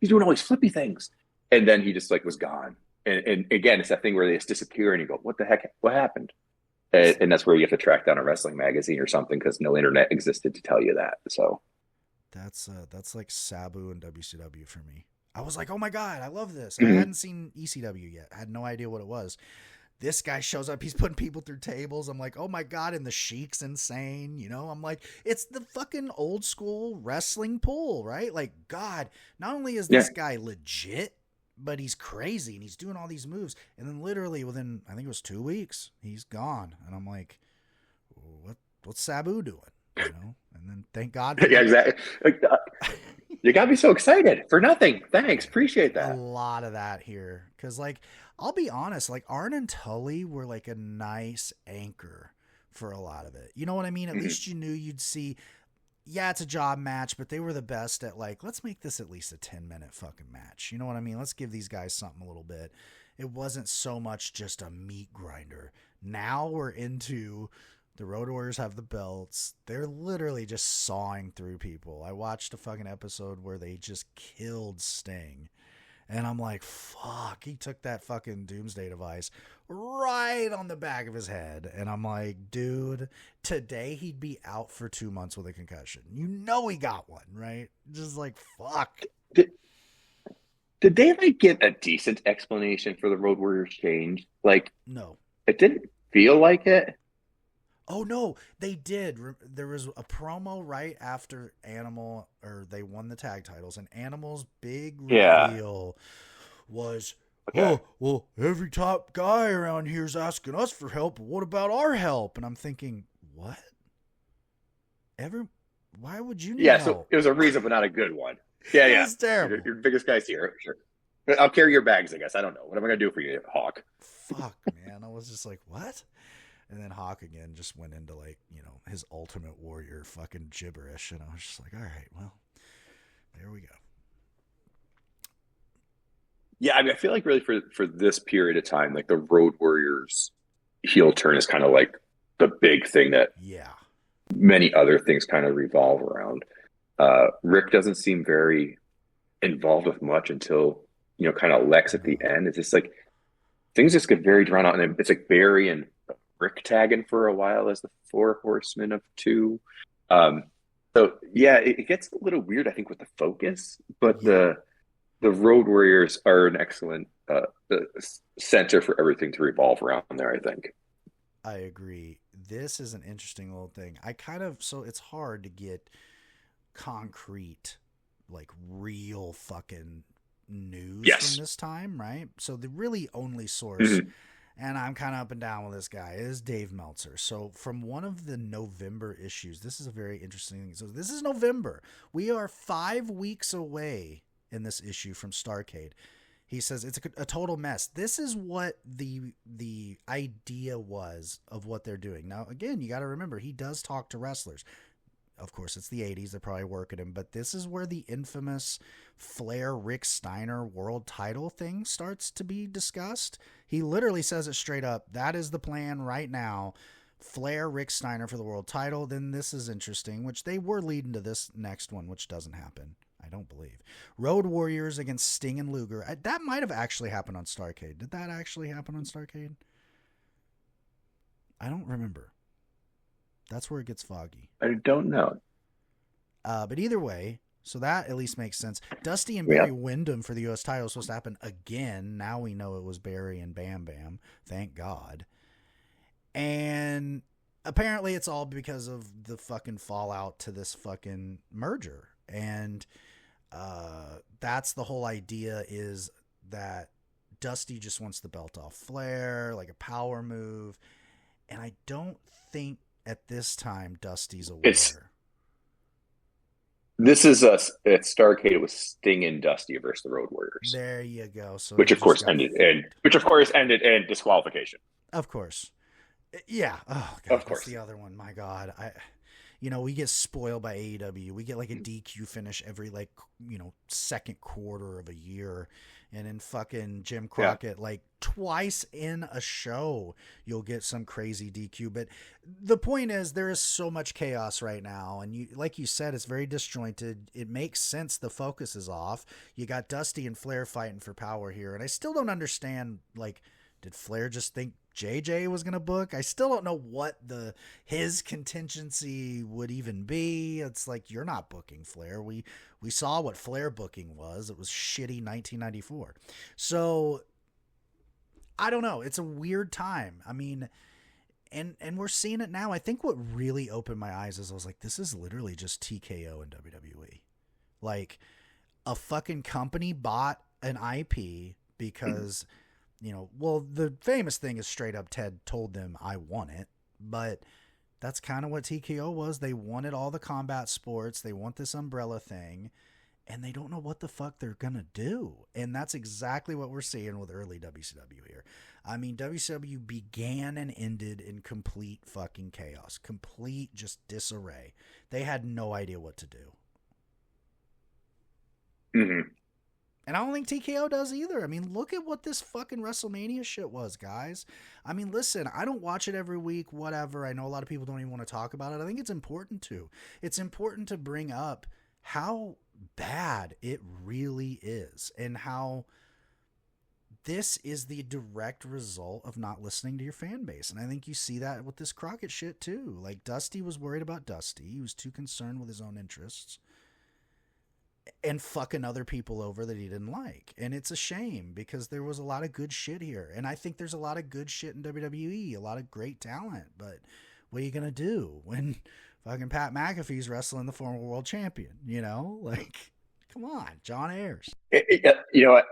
he's doing all these flippy things. And then he just like was gone. And again, it's that thing where they just disappear and you go, what the heck? What happened? And that's where you have to track down a wrestling magazine or something because no internet existed to tell you that. So that's like Sabu and WCW for me. I was like, oh my God, I love this. I hadn't seen ECW yet. I had no idea what it was. This guy shows up. He's putting people through tables. I'm like, oh my God. And the Sheik's insane. I'm like, it's the fucking old school wrestling pool, right? Like, God, not only is this guy legit, but he's crazy and he's doing all these moves. And then literally within, I think it was 2 weeks, he's gone. And I'm like, what's Sabu doing? And then thank God. Yeah, exactly. You got me so excited for nothing. Thanks. Appreciate that. A lot of that here. Because, like, I'll be honest, like, Arn and Tully were like a nice anchor for a lot of it. You know what I mean? At least you knew you'd see, yeah, it's a job match, but they were the best at, like, let's make this at least a 10-minute fucking match. You know what I mean? Let's give these guys something a little bit. It wasn't so much just a meat grinder. Now we're into... The Road Warriors have the belts. They're literally just sawing through people. I watched a fucking episode where they just killed Sting. And I'm like, fuck, he took that fucking doomsday device right on the back of his head. And I'm like, dude, today he'd be out for 2 months with a concussion. You know he got one, right? Just like, fuck. Did they like get a decent explanation for the Road Warriors change? Like, no. It didn't feel like it. Oh, no, they did. There was a promo right after they won the tag titles, and Animal's big reveal was, Okay. Oh, well, every top guy around here is asking us for help. But what about our help? And I'm thinking, what? Why would you need Yeah, so help? it was a reason, but not a good one. Yeah, It yeah. was Your, terrible. your biggest guy's here. Sure. I'll carry your bags, I guess. I don't know. What am I gonna do for you, Hawk? Fuck, man. I was just like, what? And then Hawk again just went into like, his ultimate warrior fucking gibberish. And I was just like, all right, well, there we go. Yeah, I mean, I feel like really for this period of time, like the Road Warriors heel turn is kind of like the big thing that Yeah. many other things kind of revolve around. Rick doesn't seem very involved with much until kind of Lex at the end. It's just like things just get very drawn out, and it's like Barry and Rick tagging for a while as the four horsemen of two. Um, so yeah, it gets a little weird, I think, with the focus, but Yeah. the Road Warriors are an excellent center for everything to revolve around there, I think. I agree. This is an interesting little thing. So it's hard to get concrete, like real fucking news from Yes. this time, right? So the really only source, Mhm. and I'm kind of up and down with this guy, is Dave Meltzer. So from one of the November issues, this is a very interesting thing. So this is November. We are 5 weeks away in this issue from Starcade. He says it's a total mess. This is what the idea was of what they're doing. Now, again, you got to remember he does talk to wrestlers. Of course, it's the 80s. They're probably working him, but this is where the infamous Flair Rick Steiner world title thing starts to be discussed. He literally says it straight up. That is the plan right now. Flair Rick Steiner for the world title. Then this is interesting, which they were leading to this next one, which doesn't happen. I don't believe. Road Warriors against Sting and Luger. That might have actually happened on Starcade. Did that actually happen on Starcade? I don't remember. That's where it gets foggy. I don't know. But either way, so that at least makes sense. Dusty and Yeah. Barry Windham for the U.S. title was supposed to happen again. Now we know it was Barry and Bam Bam. Thank God. And apparently it's all because of the fucking fallout to this fucking merger. And that's the whole idea, is that Dusty just wants the belt off Flair, like a power move. And I don't think at this time Dusty's aware. This is us at Starcade. It was Sting and Dusty versus the Road Warriors, There you go. So which it of course just got ended in disqualification. Of course. Yeah. Oh god, Of what's course. the other one? My god. We get spoiled by AEW. We get like a DQ finish every second quarter of a year. And in fucking Jim Crockett, like twice in a show, you'll get some crazy DQ. But the point is, there is so much chaos right now. And like you said, it's very disjointed. It makes sense. The focus is off. You got Dusty and Flair fighting for power here. And I still don't understand, did Flair just think JJ was going to book? I still don't know what his contingency would even be. It's like, you're not booking Flair. We saw what Flair booking was. It was shitty 1994. So I don't know. It's a weird time. I mean, and we're seeing it now. I think what really opened my eyes is I was like, this is literally just TKO in WWE. Like, a fucking company bought an IP because the famous thing is straight up Ted told them, I want it. But that's kind of what TKO was. They wanted all the combat sports. They want this umbrella thing. And they don't know what the fuck they're going to do. And that's exactly what we're seeing with early WCW here. I mean, WCW began and ended in complete fucking chaos. Complete just disarray. They had no idea what to do. Mm-hmm. And I don't think TKO does either. I mean, look at what this fucking WrestleMania shit was, guys. I mean, listen, I don't watch it every week, whatever. I know a lot of people don't even want to talk about it. I think it's important to. It's important to bring up how bad it really is and how this is the direct result of not listening to your fan base. And I think you see that with this Crockett shit too. Like, Dusty was worried about Dusty. He was too concerned with his own interests and fucking other people over that he didn't like. And it's a shame because there was a lot of good shit here. And I think there's a lot of good shit in WWE, a lot of great talent. But what are you going to do when fucking Pat McAfee's wrestling the former world champion? Like, come on, John Ayers. You know what?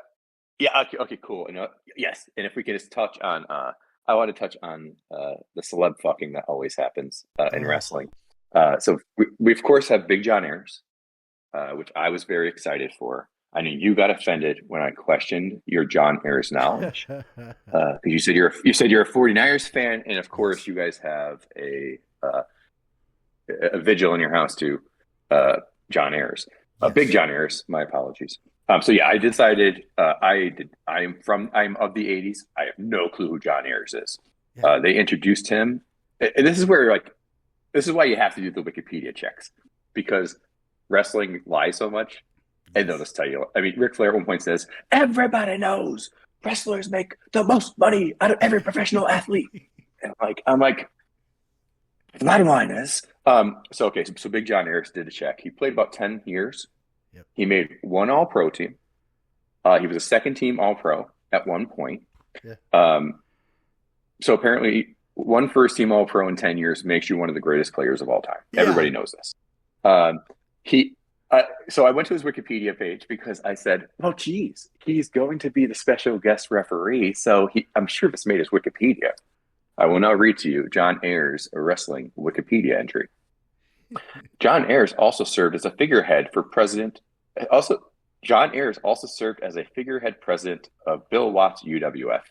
Yeah. Okay. Cool. Yes. And if we could just touch on, I want to touch on the celeb fucking that always happens in Oh, wrestling. So we of course have Big John Ayers, which I was very excited for. I know you got offended when I questioned your John Ayers knowledge because you said you're a 49ers fan, and of course you guys have a vigil in your house to John Ayers, Big yes. John Ayers. My apologies. So yeah, I decided I'm of the '80s. I have no clue who John Ayers is. Yeah. They introduced him, and this is where this is why you have to do the Wikipedia checks because wrestling lies so much, and they'll just tell you. I mean, Ric Flair at one point says, "Everybody knows wrestlers make the most money out of every professional athlete." And I'm like, the bottom line is, so Big John Ayers did a check. He played about 10 years. Yep. He made one All-Pro team. He was a second team All-Pro at one point. Yeah. So apparently, one first team All-Pro in 10 years makes you one of the greatest players of all time. Yeah. Everybody knows this. So I went to his Wikipedia page because I said, "Oh, geez, he's going to be the special guest referee." So I'm sure this made his Wikipedia. I will now read to you John Ayers' wrestling Wikipedia entry. John Ayers also served as a figurehead for president. John Ayers also served as a figurehead president of Bill Watts UWF.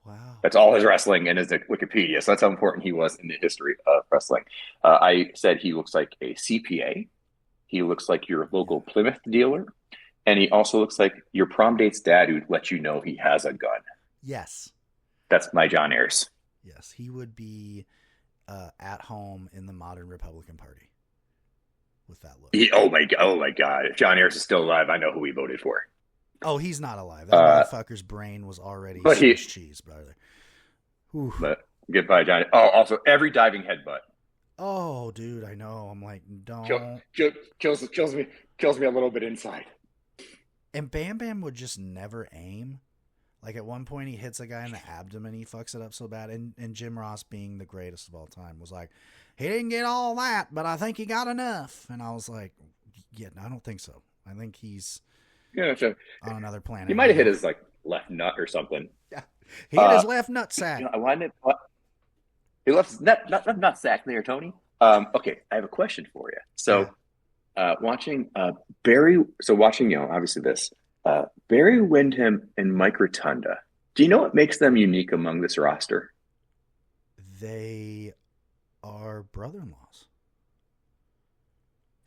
Wow. That's all his wrestling and his Wikipedia. So that's how important he was in the history of wrestling. I said he looks like a CPA. He looks like your local Plymouth dealer. And he also looks like your prom date's dad who'd let you know he has a gun. Yes. That's my John Ayers. Yes. He would be at home in the modern Republican Party with that look. Oh my God. If John Ayers is still alive, I know who he voted for. Oh, he's not alive. That motherfucker's brain was already Swiss cheese, brother. Oof. But goodbye, John. Oh, also every diving headbutt. Oh, dude, I know. I'm like, don't. Kills me a little bit inside. And Bam Bam would just never aim. Like at one point he hits a guy in the abdomen, he fucks it up so bad. And Jim Ross, being the greatest of all time, was like, he didn't get all that, but I think he got enough. And I was like, yeah, I don't think so. I think he's on another planet. He might have hit his left nut or something. Yeah, he hit his left nut sack. I wanted he left his nut sack there, Tony. Okay, I have a question for you. So, watching obviously this. Barry Windham and Mike Rotunda. Do you know what makes them unique among this roster? They are brother-in-laws.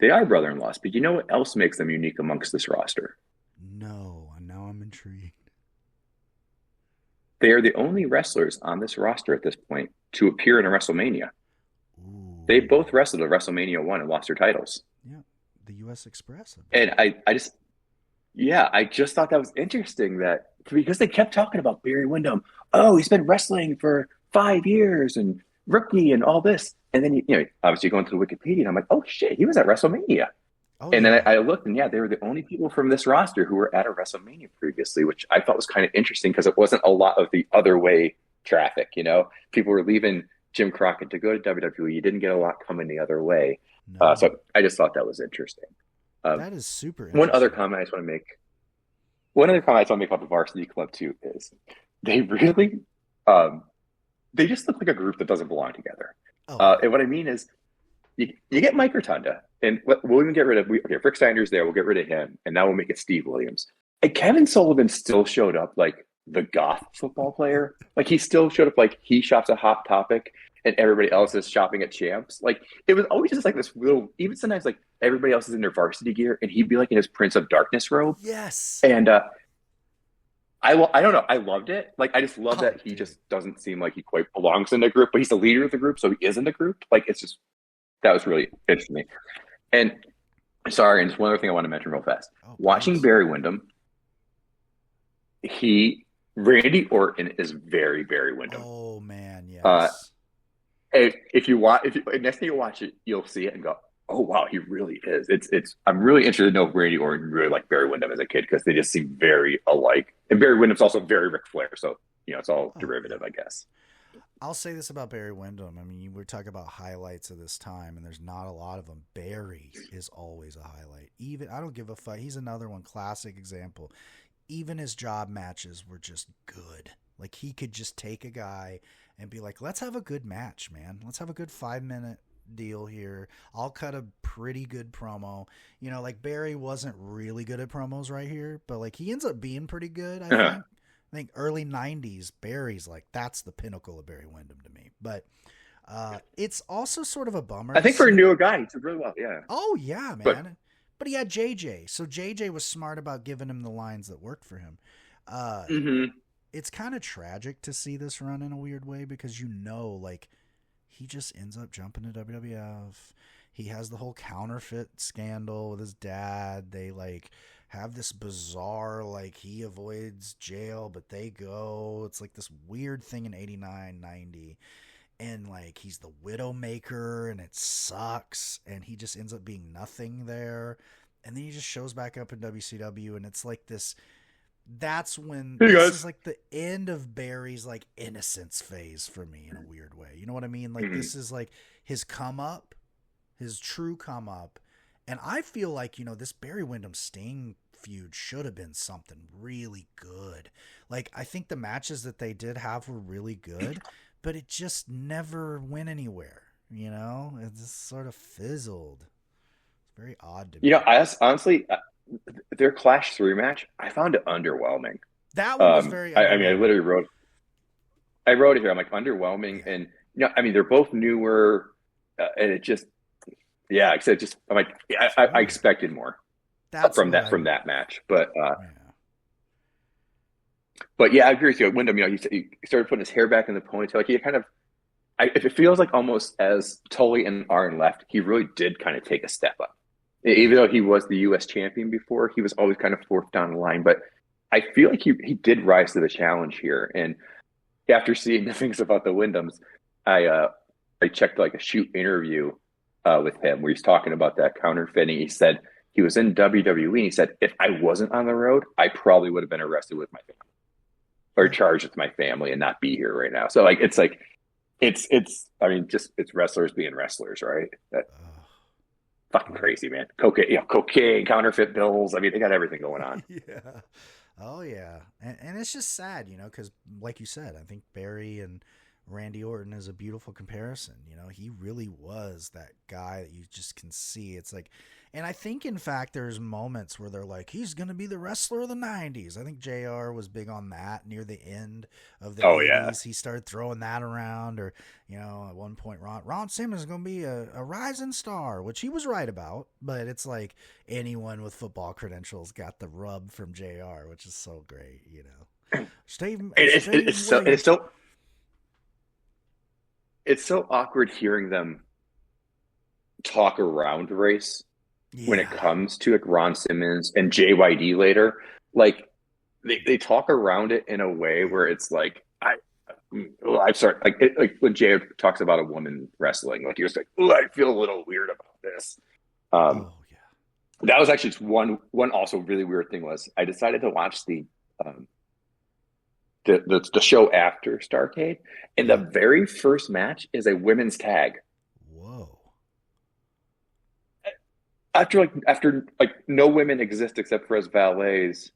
They are brother-in-laws, but you know what else makes them unique amongst this roster? No, and now I'm intrigued. They are the only wrestlers on this roster at this point to appear in a WrestleMania. Ooh. They both wrestled at WrestleMania 1 and lost their titles. Yeah, the U.S. Express. And I just thought that was interesting that because they kept talking about Barry Windham. Oh, he's been wrestling for 5 years and rookie and all this. And then, obviously going to the Wikipedia and I'm like, oh shit, he was at WrestleMania. Oh, and yeah. then I looked and they were the only people from this roster who were at a WrestleMania previously, which I thought was kind of interesting because it wasn't a lot of the other way traffic, people were leaving Jim Crockett to go to WWE. You didn't get a lot coming the other way. No. So I just thought that was interesting. That is super interesting. One other comment I just want to make about the Varsity Club too is they really, they just look like a group that doesn't belong together. Oh. And what I mean is, you get Mike Rotunda, and we'll even get rid of Rick Steiner's there. We'll get rid of him, and now we'll make it Steve Williams. And Kevin Sullivan still showed up like the goth football player. Like he still showed up like he shops at Hot Topic, and everybody else is shopping at Champs. Like it was always just like this little. Even sometimes like everybody else is in their varsity gear, and he'd be like in his Prince of Darkness robe. Yes. And I don't know. I loved it. Like I just love that he just doesn't seem like he quite belongs in the group, but he's the leader of the group, so he is in the group. Like it's just that was really interesting. And sorry, and just one other thing I want to mention real fast. Watching Barry Windham, Randy Orton is very, very Windham. Oh man, yes. If next time you watch it, you'll see it and go, oh wow, he really is. I'm really interested to know if Randy Orton really liked Barry Windham as a kid because they just seem very alike. And Barry Windham's also very Ric Flair, so it's all derivative, I guess. I'll say this about Barry Windham. I mean, we're talking about highlights of this time, and there's not a lot of them. Barry is always a highlight. Even I don't give a fuck. He's another one, classic example. even his job matches were just good. Like, he could just take a guy and be like, let's have a good match, man. Let's have a good 5-minute deal here. I'll cut a pretty good promo. You know, like, Barry wasn't really good at promos right here, but like, he ends up being pretty good, I think. I think early 90s, Barry's like, that's the pinnacle of Barry Windham to me. But it's also sort of a bummer. I think for a newer guy, he did really well. Yeah. Oh, yeah, man. But he had JJ. So JJ was smart about giving him the lines that worked for him. It's kind of tragic to see this run in a weird way because, you know, like, he just ends up jumping to WWF. He has the whole counterfeit scandal with his dad. They, like, have this bizarre, like, he avoids jail, but they go. It's like this weird thing in 89, 90. And, like, he's the Widowmaker, and it sucks. And he just ends up being nothing there. And then he just shows back up in WCW, and it's like this. That's when this is like the end of Barry's, like, innocence phase for me in a weird way. You know what I mean? Like, this is like his come up, his true come up. And I feel like, you know, this Barry Windham Sting feud should have been something really good. Like, I think the matches that they did have were really good, but it just never went anywhere. You know, it just sort of fizzled. It's very odd to me. You know, honestly, their Clash 3 match, I found it underwhelming. That one was very. I mean, I literally wrote it here. I'm like, underwhelming, and you know, I mean, they're both newer, and it just, yeah, except just, I'm like, I expected more from that match, but but yeah, I agree with you. Windham, you know, he started putting his hair back in the ponytail. Like, he kind of, it feels like almost as Tully and Arn left, he really did kind of take a step up. Even though he was the U.S. champion before, he was always kind of fourth down the line. But I feel like he did rise to the challenge here. And after seeing the things about the Windhams, I checked like a shoot interview with him where he's talking about that counterfeiting. He said he was in WWE, and he said, if I wasn't on the road, I probably would have been arrested with my family or charged with my family and not be here right now. So like, it's I mean, just, it's wrestlers being wrestlers, right? Fucking crazy, man. Cocaine, counterfeit bills. I mean, they got everything going on. Yeah. Oh, yeah. And it's just sad, you know, because like you said, I think Barry and Randy Orton is a beautiful comparison. You know, he really was that guy that you just can see. It's like, and I think, in fact, there's moments where they're like, he's going to be the wrestler of the 90s. I think JR was big on that near the end of the 80s. Yeah. He started throwing that around, or, you know, at one point, Ron Simmons is going to be a rising star, which he was right about. But it's like anyone with football credentials got the rub from JR, which is so great, you know. It's so awkward hearing them talk around race when it comes to like Ron Simmons and JYD later. Like they talk around it in a way where it's like I'm sorry, like when Jay talks about a woman wrestling, like he was like, "Oh, I feel a little weird about this." That was actually just one also really weird thing was I decided to watch the show after Starrcade, and the very first match is a women's tag. Whoa! After no women exist except for as valets.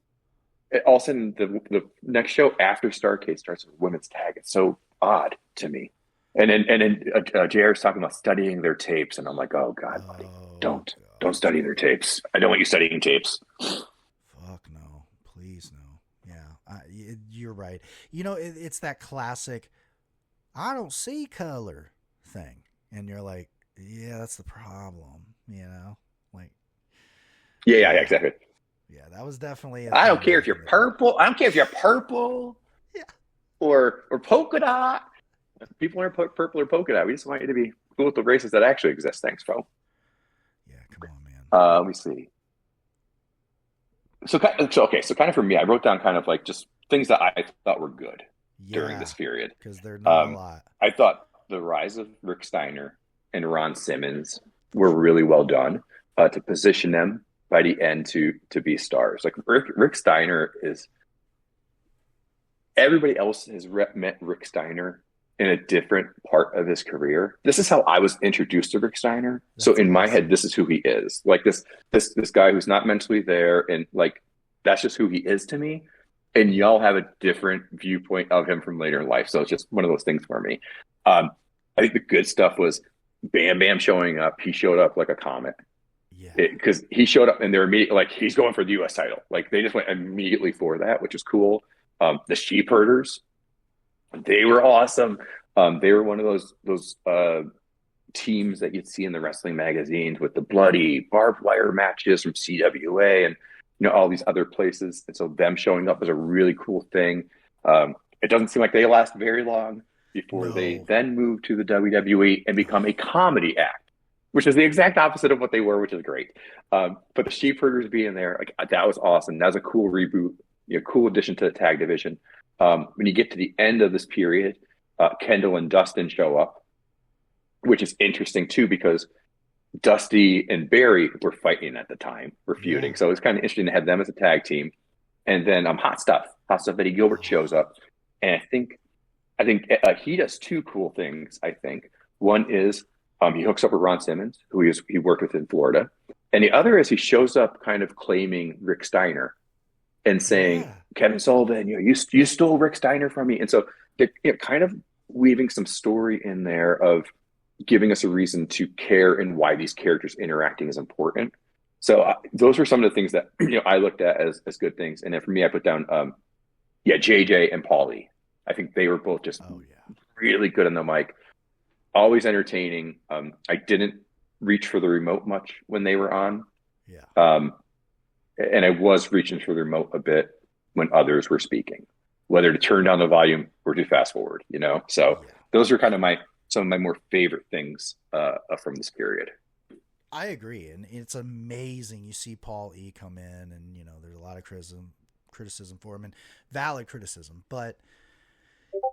All of a sudden, the next show after Starrcade starts with women's tag. It's so odd to me. And then JR's talking about studying their tapes, and I'm like, oh God, buddy, don't study their tapes. I don't want you studying tapes. Fuck no, please no. You're right. You know, it's that classic, I don't see color thing. And you're like, yeah, that's the problem, you know? Like, yeah, exactly. Yeah, that was definitely. I don't care if you're purple. I don't care if you're purple. Yeah. Or polka dot. People aren't purple or polka dot. We just want you to be cool with the races that actually exist. Thanks, bro. Yeah, come on, man. Let me see. So kind of for me, I wrote down kind of like just things that I thought were good during this period. Because they're not a lot. I thought the rise of Rick Steiner and Ron Simmons were really well done to position them by the end to be stars. Like Rick Steiner is, everybody else has met Rick Steiner in a different part of his career. This is how I was introduced to Rick Steiner. That's so in my head, this is who he is. Like this guy who's not mentally there, and like that's just who he is to me. And y'all have a different viewpoint of him from later in life. So it's just one of those things for me. I think the good stuff was Bam Bam showing up. He showed up like a comet. Yeah. Because he showed up and they're immediately like, he's going for the U.S. title. Like they just went immediately for that, which is cool. The sheep herders, they were awesome. They were one of those teams that you'd see in the wrestling magazines with the bloody barbed wire matches from CWA and all these other places. And so them showing up was a really cool thing. It doesn't seem like they last very long before they then move to the WWE and become a comedy act, which is the exact opposite of what they were, which is great. But the sheep herders being there, like that was awesome. That was a cool reboot, cool addition to the tag division. When you get to the end of this period, Kendall and Dustin show up, which is interesting too, because Dusty and Barry were fighting at the time, were feuding. Yeah. So it's kind of interesting to have them as a tag team. And then Hot Stuff Eddie Gilbert shows up. And I think he does two cool things, I think. One is he hooks up with Ron Simmons, who he worked with in Florida. And the other is he shows up kind of claiming Rick Steiner and saying, Kevin Sullivan, you stole Rick Steiner from me. And so they're kind of weaving some story in there of giving us a reason to care and why these characters interacting is important. So those were some of the things that I looked at as good things. And then for me, I put down JJ and Paulie. I think they were both just really good on the mic, always entertaining. I didn't reach for the remote much when they were on. And I was reaching for the remote a bit when others were speaking, whether to turn down the volume or to fast forward, So those are kind of some of my more favorite things from this period. I agree. And it's amazing. You see Paul E come in and, there's a lot of criticism for him and valid criticism, but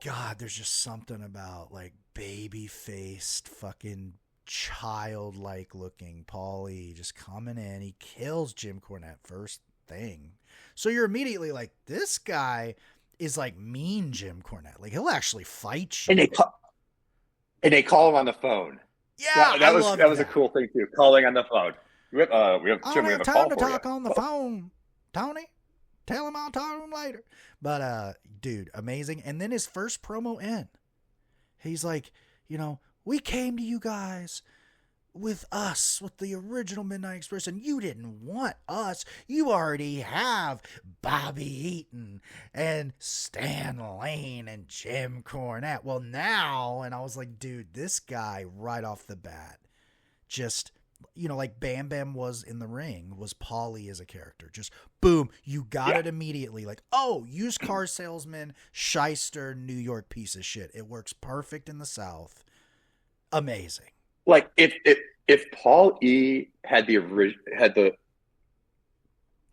God, there's just something about like baby-faced fucking childlike looking Paul E just coming in. He kills Jim Cornette first thing. So you're immediately like, this guy is like mean Jim Cornette. Like he'll actually fight you. And they call him on the phone. Yeah, that was a cool thing too. Calling on the phone. We have time to talk on the phone, Tony. Tell him I'll talk to him later. But dude, amazing. And then his first promo in, he's like, we came to you guys with the original Midnight Express, and you didn't want us. You already have Bobby Eaton and Stan Lane and Jim Cornette. Well, now, and I was like, dude, this guy right off the bat, just, like Bam Bam was in the ring, was Paulie as a character. Just boom, you got it immediately. Like, used car salesman, shyster, New York piece of shit. It works perfect in the South. Amazing. Like if Paul E had the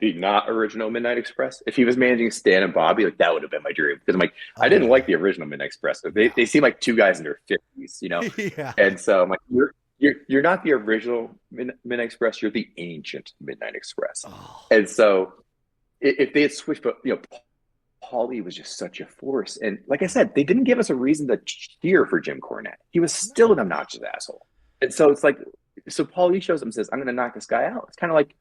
not original Midnight Express, if he was managing Stan and Bobby, like that would have been my dream. Because I'm like, I didn't like the original Midnight Express. They seem like two guys in their 50s, Yeah. And so I'm like, you're not the original Midnight Express, you're the ancient Midnight Express. And so if they had switched, but Paul E was just such a force. And like I said, they didn't give us a reason to cheer for Jim Cornette. He was still an obnoxious asshole. And so it's like, so Paul E shows up and says, I'm going to knock this guy out. It's kind of like,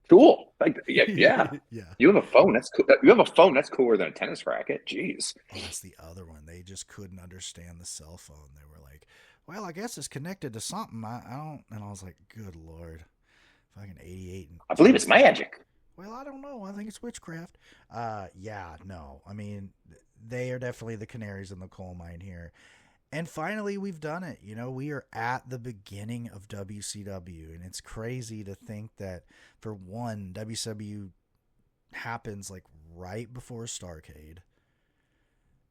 cool. Like, yeah. You have a phone. That's cool. You have a phone. That's cooler than a tennis racket. Jeez. Oh, that's the other one. They just couldn't understand the cell phone. They were like, well, I guess it's connected to something. I don't. And I was like, good Lord. Fucking 88. I believe it's magic. Well, I don't know. I think it's witchcraft. No. I mean, they are definitely the canaries in the coal mine here. And finally, we've done it. We are at the beginning of WCW. And it's crazy to think that, for one, WCW happens like right before Starrcade.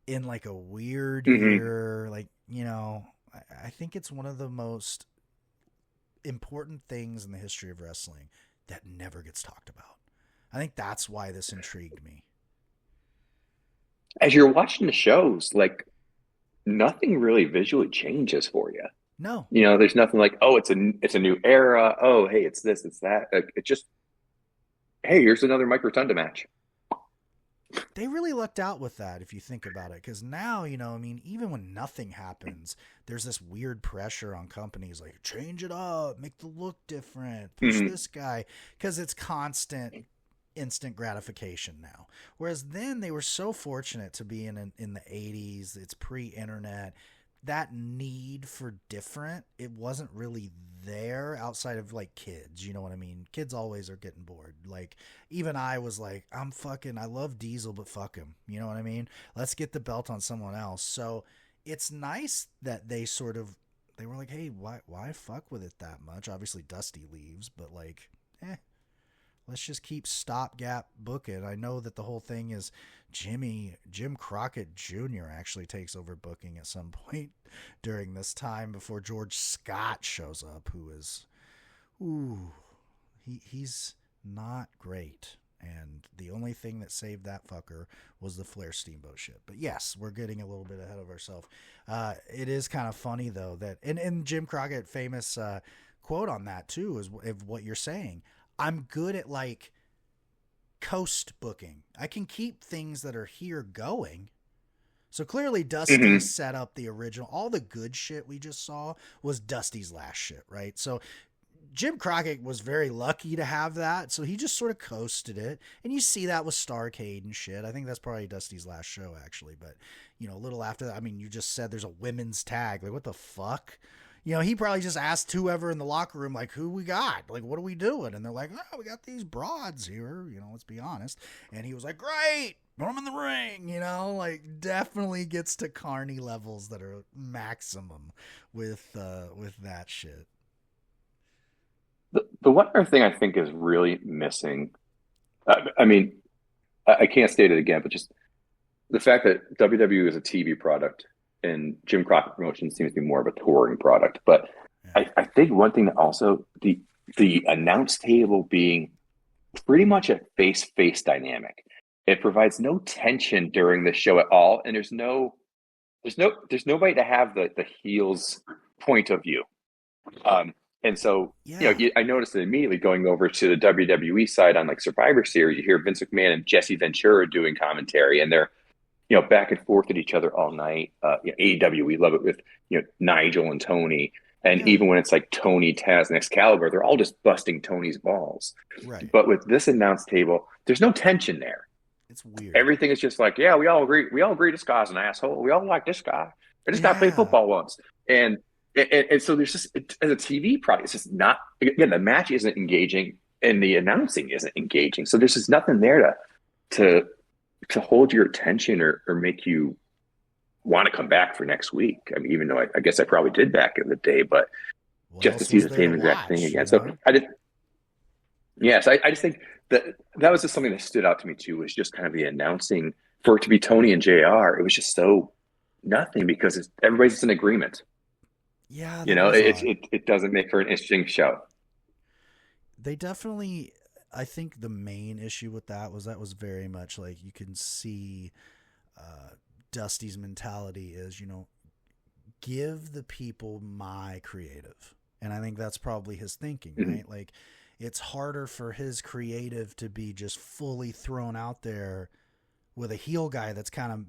In like a weird year. Like, I think it's one of the most important things in the history of wrestling that never gets talked about. I think that's why this intrigued me. As you're watching the shows, like, nothing really visually changes for you. No. There's nothing like, it's a new era. Oh, hey, it's this, it's that. It just, hey, here's another Mike Rotunda match. They really lucked out with that, if you think about it. Because now, even when nothing happens, there's this weird pressure on companies like, change it up, make the look different, push this guy. Because it's constant instant gratification now. Whereas then they were so fortunate to be in the 80s. It's pre-internet. That need for different, it wasn't really there outside of like kids. You know what I mean? Kids always are getting bored. Like even I was like, I love Diesel, but fuck him. You know what I mean? Let's get the belt on someone else. So it's nice that they were like, hey, why fuck with it that much? Obviously Dusty leaves, but like, let's just keep stopgap booking. I know that the whole thing is Jim Crockett Jr. actually takes over booking at some point during this time before George Scott shows up, who is, he's not great. And the only thing that saved that fucker was the Flair Steamboat shit. But yes, we're getting a little bit ahead of ourselves. It is kind of funny though that, and Jim Crockett famous quote on that too is what you're saying. I'm good at like coast booking. I can keep things that are here going. So clearly Dusty set up the original. All the good shit we just saw was Dusty's last shit, right? So Jim Crockett was very lucky to have that. So he just sort of coasted it. And you see that with Starrcade and shit. I think that's probably Dusty's last show actually. But, you know, a little after that, I mean, you just said there's a women's tag. Like, what the fuck? You know, he probably just asked whoever in the locker room, like, who we got? Like, what are we doing? And they're like, oh, we got these broads here. You know, let's be honest. And he was like, great, put them in the ring. You know, like, definitely gets to Carney levels that are maximum with that shit. The one other thing I think is really missing, I mean, I can't state it again, but just the fact that WWE is a TV product and Jim Crockett Promotions seems to be more of a touring product. But I think one thing that also the announce table being pretty much a face-face dynamic. It provides no tension during the show at all, and there's nobody to have the heels point of view. And so, you know, I noticed it immediately going over to the WWE side on like Survivor Series. You hear Vince McMahon and Jesse Ventura doing commentary, and they're, you know, back and forth at each other all night. You know, AEW, we love it with, you know, Nigel and Tony. And even when it's like Tony, Taz, and Excalibur, they're all just busting Tony's balls. Right. But with this announce table, there's no tension there. It's weird. Everything is just like, yeah, we all agree. We all agree this guy's an asshole. We all like this guy. I just got to play football once. And so there's just, as a TV product, it's just not, again, the match isn't engaging and the announcing isn't engaging. So there's just nothing there to hold your attention or make you want to come back for next week. I mean, even though I guess I probably did back in the day, but just to see the same exact thing again. So I just think that was just something that stood out to me too, was just kind of the announcing for it to be Tony and JR. It was just so nothing because everybody's just in agreement. Yeah. You know, it doesn't make for an interesting show. They definitely, I think the main issue with that was very much like you can see Dusty's mentality is, you know, give the people my creative. And I think that's probably his thinking, right? Like it's harder for his creative to be just fully thrown out there with a heel guy that's kind of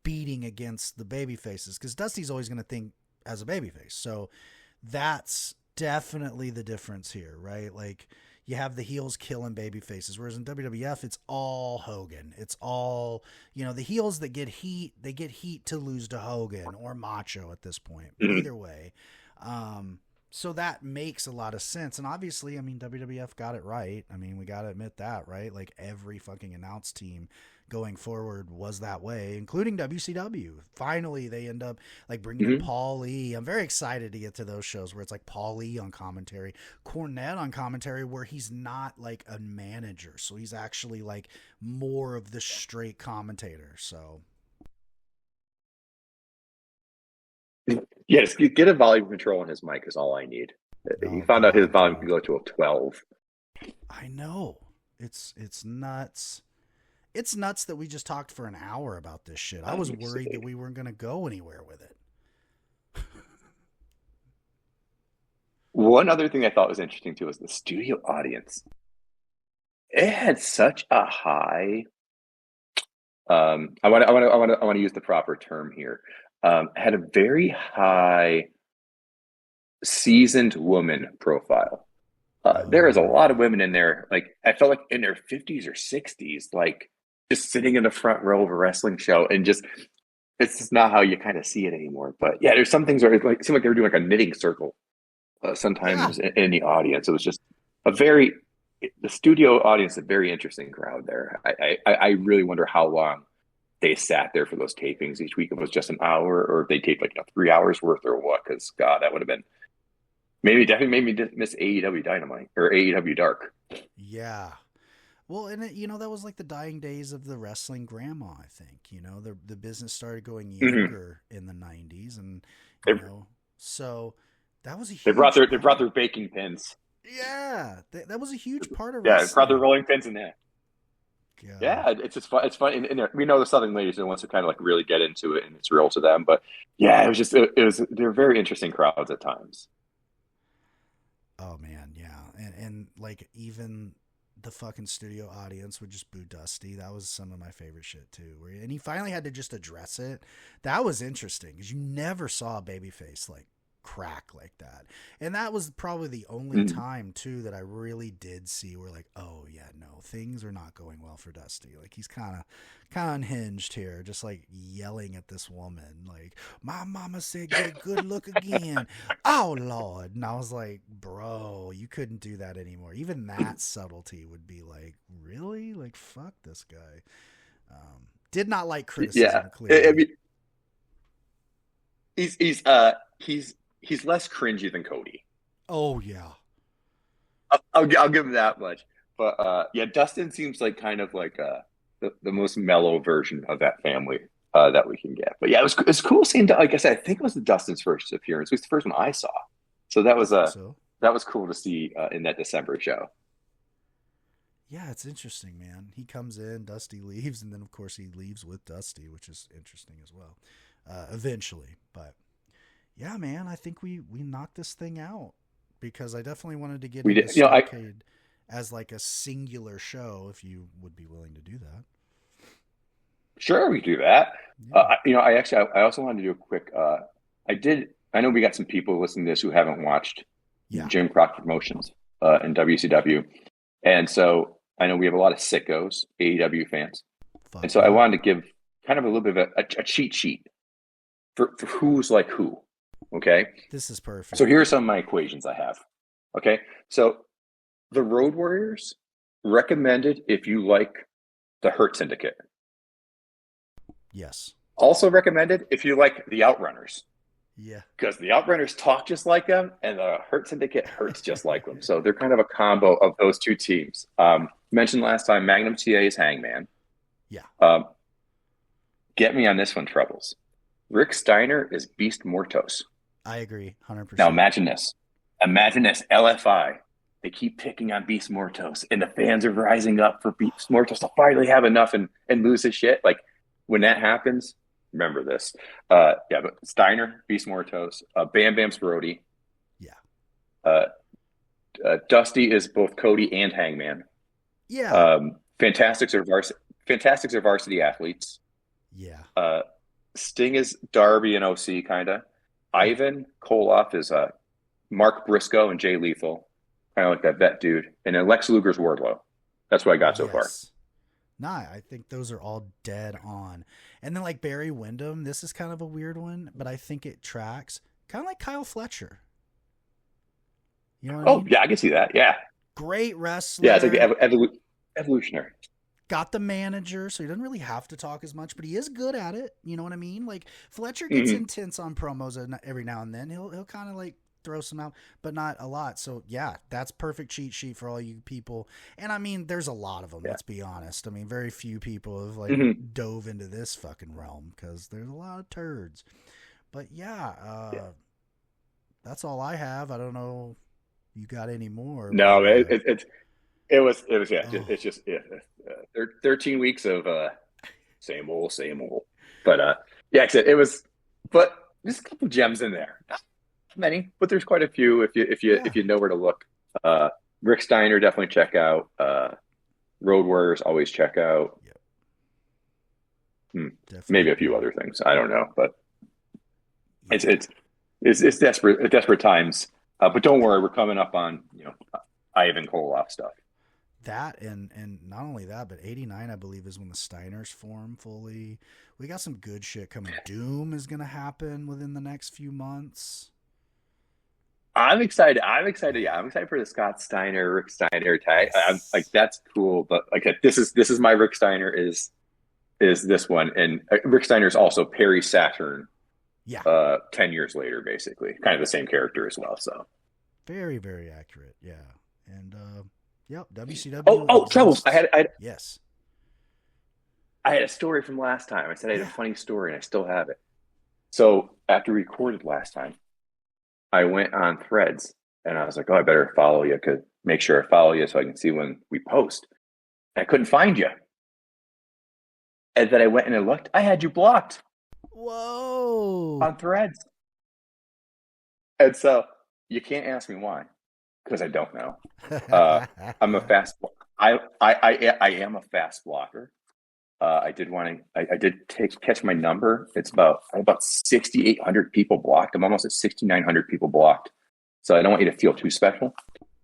beating against the baby faces, because Dusty's always going to think as a babyface. So that's definitely the difference here, right? Like you have the heels killing baby faces, whereas in WWF it's all Hogan. It's all, you know, the heels that get heat, they get heat to lose to Hogan or Macho at this point. But either way, so that makes a lot of sense. And obviously, I mean, WWF got it right. I mean, we got to admit that, right? Like every fucking announce team going forward was that way, including WCW. Finally, they end up like bringing in Paul E. I'm very excited to get to those shows where it's like Paul E. on commentary, Cornette on commentary, where he's not like a manager. So he's actually like more of the straight commentator. So. Yes, you get a volume control on his mic is all I need. He found out his volume can go to a 12. I know. It's nuts. It's nuts that we just talked for an hour about this shit. I was worried that we weren't going to go anywhere with it. One other thing I thought was interesting too was the studio audience. It had such a high. I want to use the proper term here. Had a very high seasoned woman profile. There is a Oh, lot of women in there. Like I felt like in their 50s or 60s, like just sitting in the front row of a wrestling show, and just it's just not how you kind of see it anymore. But yeah, there's some things where it seemed like they were doing like a knitting circle yeah. sometimes in the audience. It was just a very the studio audience, a very interesting crowd there. I really wonder how long they sat there for those tapings each week. If it was just an hour, or if they taped like 3 hours worth, or what? Because God, that would have been maybe definitely made me miss AEW Dynamite or AEW Dark. Yeah. Well, and that was like the dying days of the wrestling grandma, I think. The business started going Mm-hmm. younger in the 90s, and They, so that was a they brought huge their they brought part. their baking pins. Yeah, that was a huge part of Yeah, they brought their wrestling. rolling pins in there. God. Yeah, it's just fun. It's fun, and we know the Southern ladies and ones who kind of like really get into it, and it's real to them. But yeah, it was they're very interesting crowds at times. Oh man, yeah. And like even the fucking studio audience would just boo Dusty. That was some of my favorite shit too. And he finally had to just address it. That was interesting because you never saw a babyface like crack like that. And that was probably the only Mhm. time too that I really did see where like, oh yeah, no, things are not going well for Dusty. Like he's kind of unhinged here, just like yelling at this woman like, my mama said get a good look again. Oh Lord. And I was like, bro, you couldn't do that anymore. Even that subtlety would be like, really? Like, fuck this guy. Did not like Yeah, criticism, clearly. mean, he's less cringy than Cody. Oh yeah. I'll give him that much. But yeah, Dustin seems like kind of like the most mellow version of that family that we can get. But yeah, it's cool seeing. Like I said, I think it was Dustin's first appearance. It was the first one I saw, so I think so. that was cool to see in that December show. Yeah, it's interesting, man. He comes in, Dusty leaves, and then of course he leaves with Dusty, which is interesting as well. Eventually, but yeah, man, I think we knocked this thing out because I definitely wanted to get We into did, I Starcade as like a singular show. If you would be willing to do that, sure we do that. yeah, I also wanted to do a quick. I know we got some people listening to this who haven't watched yeah, Jim Crockett Promotions in WCW, and so I know we have a lot of sickos, AEW fans, and fuck so I yeah, wanted to give kind of a little bit of a cheat sheet for who's like who. Okay, this is so perfect. here are some of my equations I have. Okay, so the Road Warriors recommended if you like the Hurt Syndicate. Yes, Also recommended if you like the Outrunners, yeah, because the Outrunners talk just like them, and the Hurt Syndicate hurts just like them. So they're kind of a combo of those two teams. Mentioned last time, Magnum TA is Hangman. yeah. Um, get me on this one, Troubles. Rick Steiner is Beast Mortos. I agree, Now 100%. imagine this. Imagine this. LFI. They keep picking on Beast Mortos, and the fans are rising up for Beast Mortos to finally have enough and lose his shit. Like when that happens, remember this. Yeah, but Steiner, Beast Mortos, Bam Bam's Brody, Yeah, uh, Dusty is both Cody and Hangman. yeah, Fantastics are varsity athletes. yeah. Uh, Sting is Darby and OC kind of. Ivan Koloff is Mark Briscoe and Jay Lethal, kind of like that vet dude. And then Lex Luger's Wardlow. That's what I got so far. Yes. Nah, I think those are all dead on. And then like Barry Windham, this is kind of a weird one, but I think it tracks. Kind of like Kyle Fletcher. You know what I Oh mean? yeah, I can see that. Yeah, Great yeah. It's like the wrestler. evolutionary. Got the manager, so he doesn't really have to talk as much, but he is good at it. You know what I mean? Like Fletcher gets Hmm. intense on promos every now and then. He'll kind of like throw some out, but not a lot. So yeah, that's perfect cheat sheet for all you people. And I mean, there's a lot of them. Yeah. Let's be honest. I mean, very few people have like Hmm. dove into this fucking realm because there's a lot of turds. But yeah, Yeah. that's all I have. I don't know. You got any more? No, But it was yeah. oh It's just 13 weeks of same old. But yeah, it was. But there's a couple gems in there. Not many, but there's quite a few yeah, if you know where to look. Uh, Rick Steiner definitely check out. Road Warriors always check out. yep, Hmm, definitely maybe a few agree. other things. I don't know, but it's Yeah. it's it's desperate times. But don't worry, we're coming up on Ivan Koloff stuff. That and not only that, but 89, I believe, is when the Steiners form fully. We got some good shit coming. Doom is going to happen within the next few months. I'm excited. Yeah, I'm excited for the Scott Steiner, Rick Steiner tag. I'm like, that's cool. But like, this is my Rick Steiner is this one, and Rick Steiner is also Perry Saturn. Yeah. 10 years later, basically, kind of the same character as well. So very, very accurate. Yeah, and yep, WCW. Oh, Troubles. Yes. I had a story from last time. I said I had a funny story, and I still have it. So after we recorded last time, I went on Threads, and I was like, "Oh, I better follow you, make sure I follow you so I can see when we post." And I couldn't find you, and then I went and I looked. I had you blocked. Whoa! On Threads, and so you can't ask me why, because I don't know. I'm a fast. I am a fast blocker. I did catch my number. It's about 6,800 people blocked. I'm almost at 6,900 people blocked. So I don't want you to feel too special.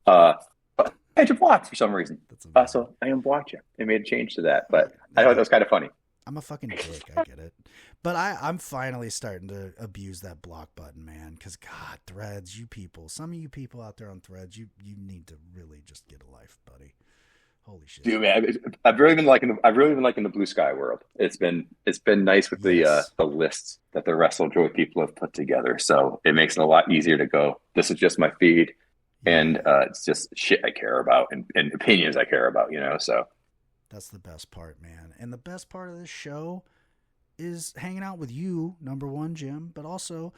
But I had you blocked for some reason. So I unblocked you. I made a change to that, but I thought that was kind of funny. I'm a fucking dick. I get it. But I'm finally starting to abuse that block button, man. Because God, Threads, some of you people out there on Threads, you need to really just get a life, buddy. Holy shit, dude, man! I've really been liking the Blue Sky world. It's been nice with the lists that the WrestleJoy people have put together. So it makes it a lot easier to go. This is just my feed, and it's just shit I care about and opinions I care about. So that's the best part, man. And the best part of this show is hanging out with you, number one, Jim, but also,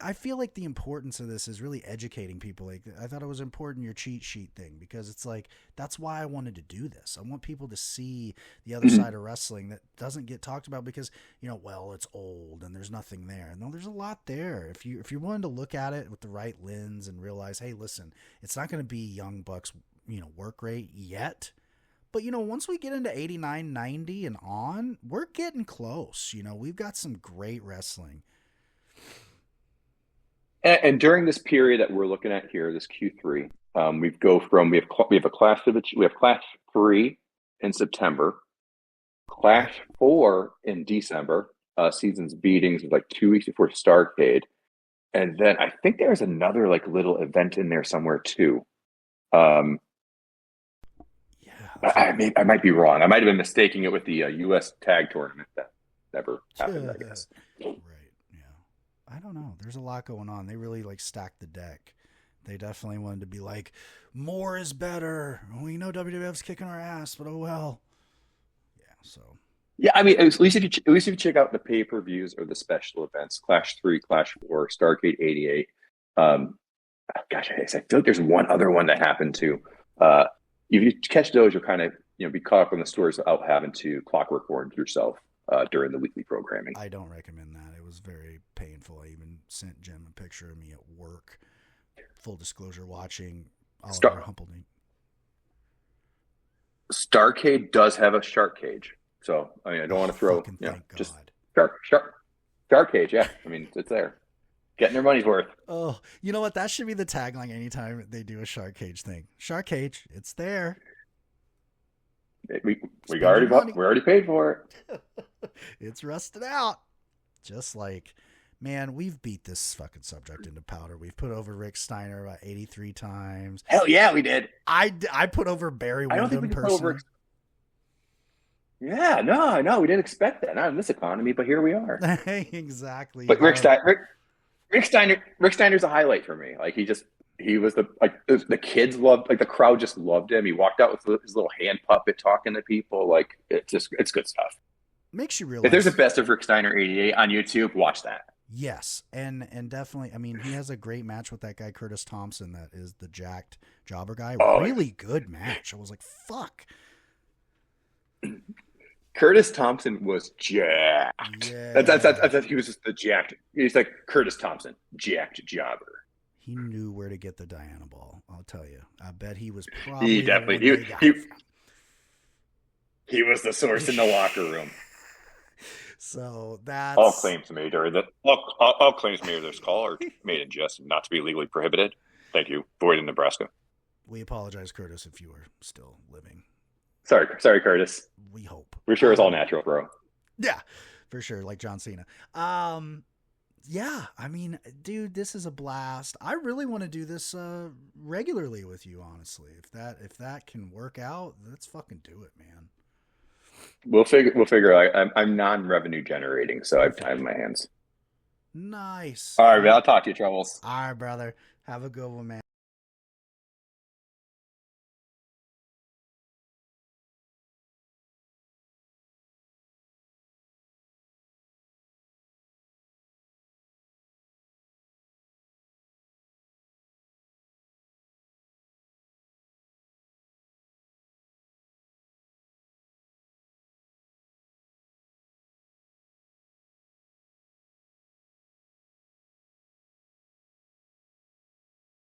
I feel like the importance of this is really educating people. Like, I thought it was important, your cheat sheet thing, because it's like, that's why I wanted to do this. I want people to see the other side of wrestling that doesn't get talked about because, well, it's old and there's nothing there. No, there's a lot there. If you're willing to look at it with the right lens and realize, hey, listen, it's not going to be Young Bucks, work rate yet. But, once we get into 89, 90 and on, we're getting close. We've got some great wrestling. And during this period that we're looking at here, this Q3, we have Clash 3 in September, Clash 4 in December, season's beatings of 2 weeks before Starrcade, and then I think there's another little event in there somewhere too. I might be wrong. I might have been mistaking it with the U.S. tag tournament that never happened, I guess. Right, yeah. I don't know. There's a lot going on. They really stacked the deck. They definitely wanted to be more is better. We know WWF's kicking our ass, but oh well. Yeah, so. Yeah, I mean, at least if you check out the pay-per-views or the special events, Clash 3, Clash 4, Starrcade 88. Gosh, I feel like there's one other one that happened too. If you catch those, you'll kind of be caught up in the stories without having to clockwork board yourself during the weekly programming. I don't recommend that. It was very painful. I even sent Jim a picture of me at work. Full disclosure, watching Oliver Humpeldean. Starrcade does have a shark cage, so I mean I don't want to throw just shark cage. Yeah, I mean it's there. Getting their money's worth. Oh, you know what? That should be the tagline anytime they do a shark cage thing. Shark cage, it's there. We already paid for it. It's rusted out. Just man, we've beat this fucking subject into powder. We've put over Rick Steiner about 83 times. Hell yeah, we did. I put over Barry Windham personally. Yeah, no, we didn't expect that. Not in this economy, but here we are. Exactly. But Rick Steiner's a highlight for me. He was the kids loved, the crowd just loved him. He walked out with his little hand puppet talking to people. It's good stuff. Makes you realize if there's a best of Rick Steiner 88 on YouTube, watch that. Yes, and definitely. I mean, he has a great match with that guy Curtis Thompson. That is the jacked jobber guy. Really good match. I was like, fuck. Curtis Thompson was jacked. Yeah. That's he was just the jacked. He's like Curtis Thompson, jacked jobber. He knew where to get the Diana ball. I'll tell you. I bet he was probably. He was the source in the locker room. So that's all claims made during this call are made in jest and not to be legally prohibited. Thank you. Void in Nebraska. We apologize, Curtis, if you are still living. Sorry, Curtis. We hope. We're sure it's all natural, bro. Yeah, for sure. Like John Cena. Yeah, I mean, dude, this is a blast. I really want to do this regularly with you, honestly. If that can work out, let's fucking do it, man. We'll figure out. I'm non-revenue generating, so I have time in my hands. Nice. All right, man, I'll talk to you, Troubles. All right, brother. Have a good one, man.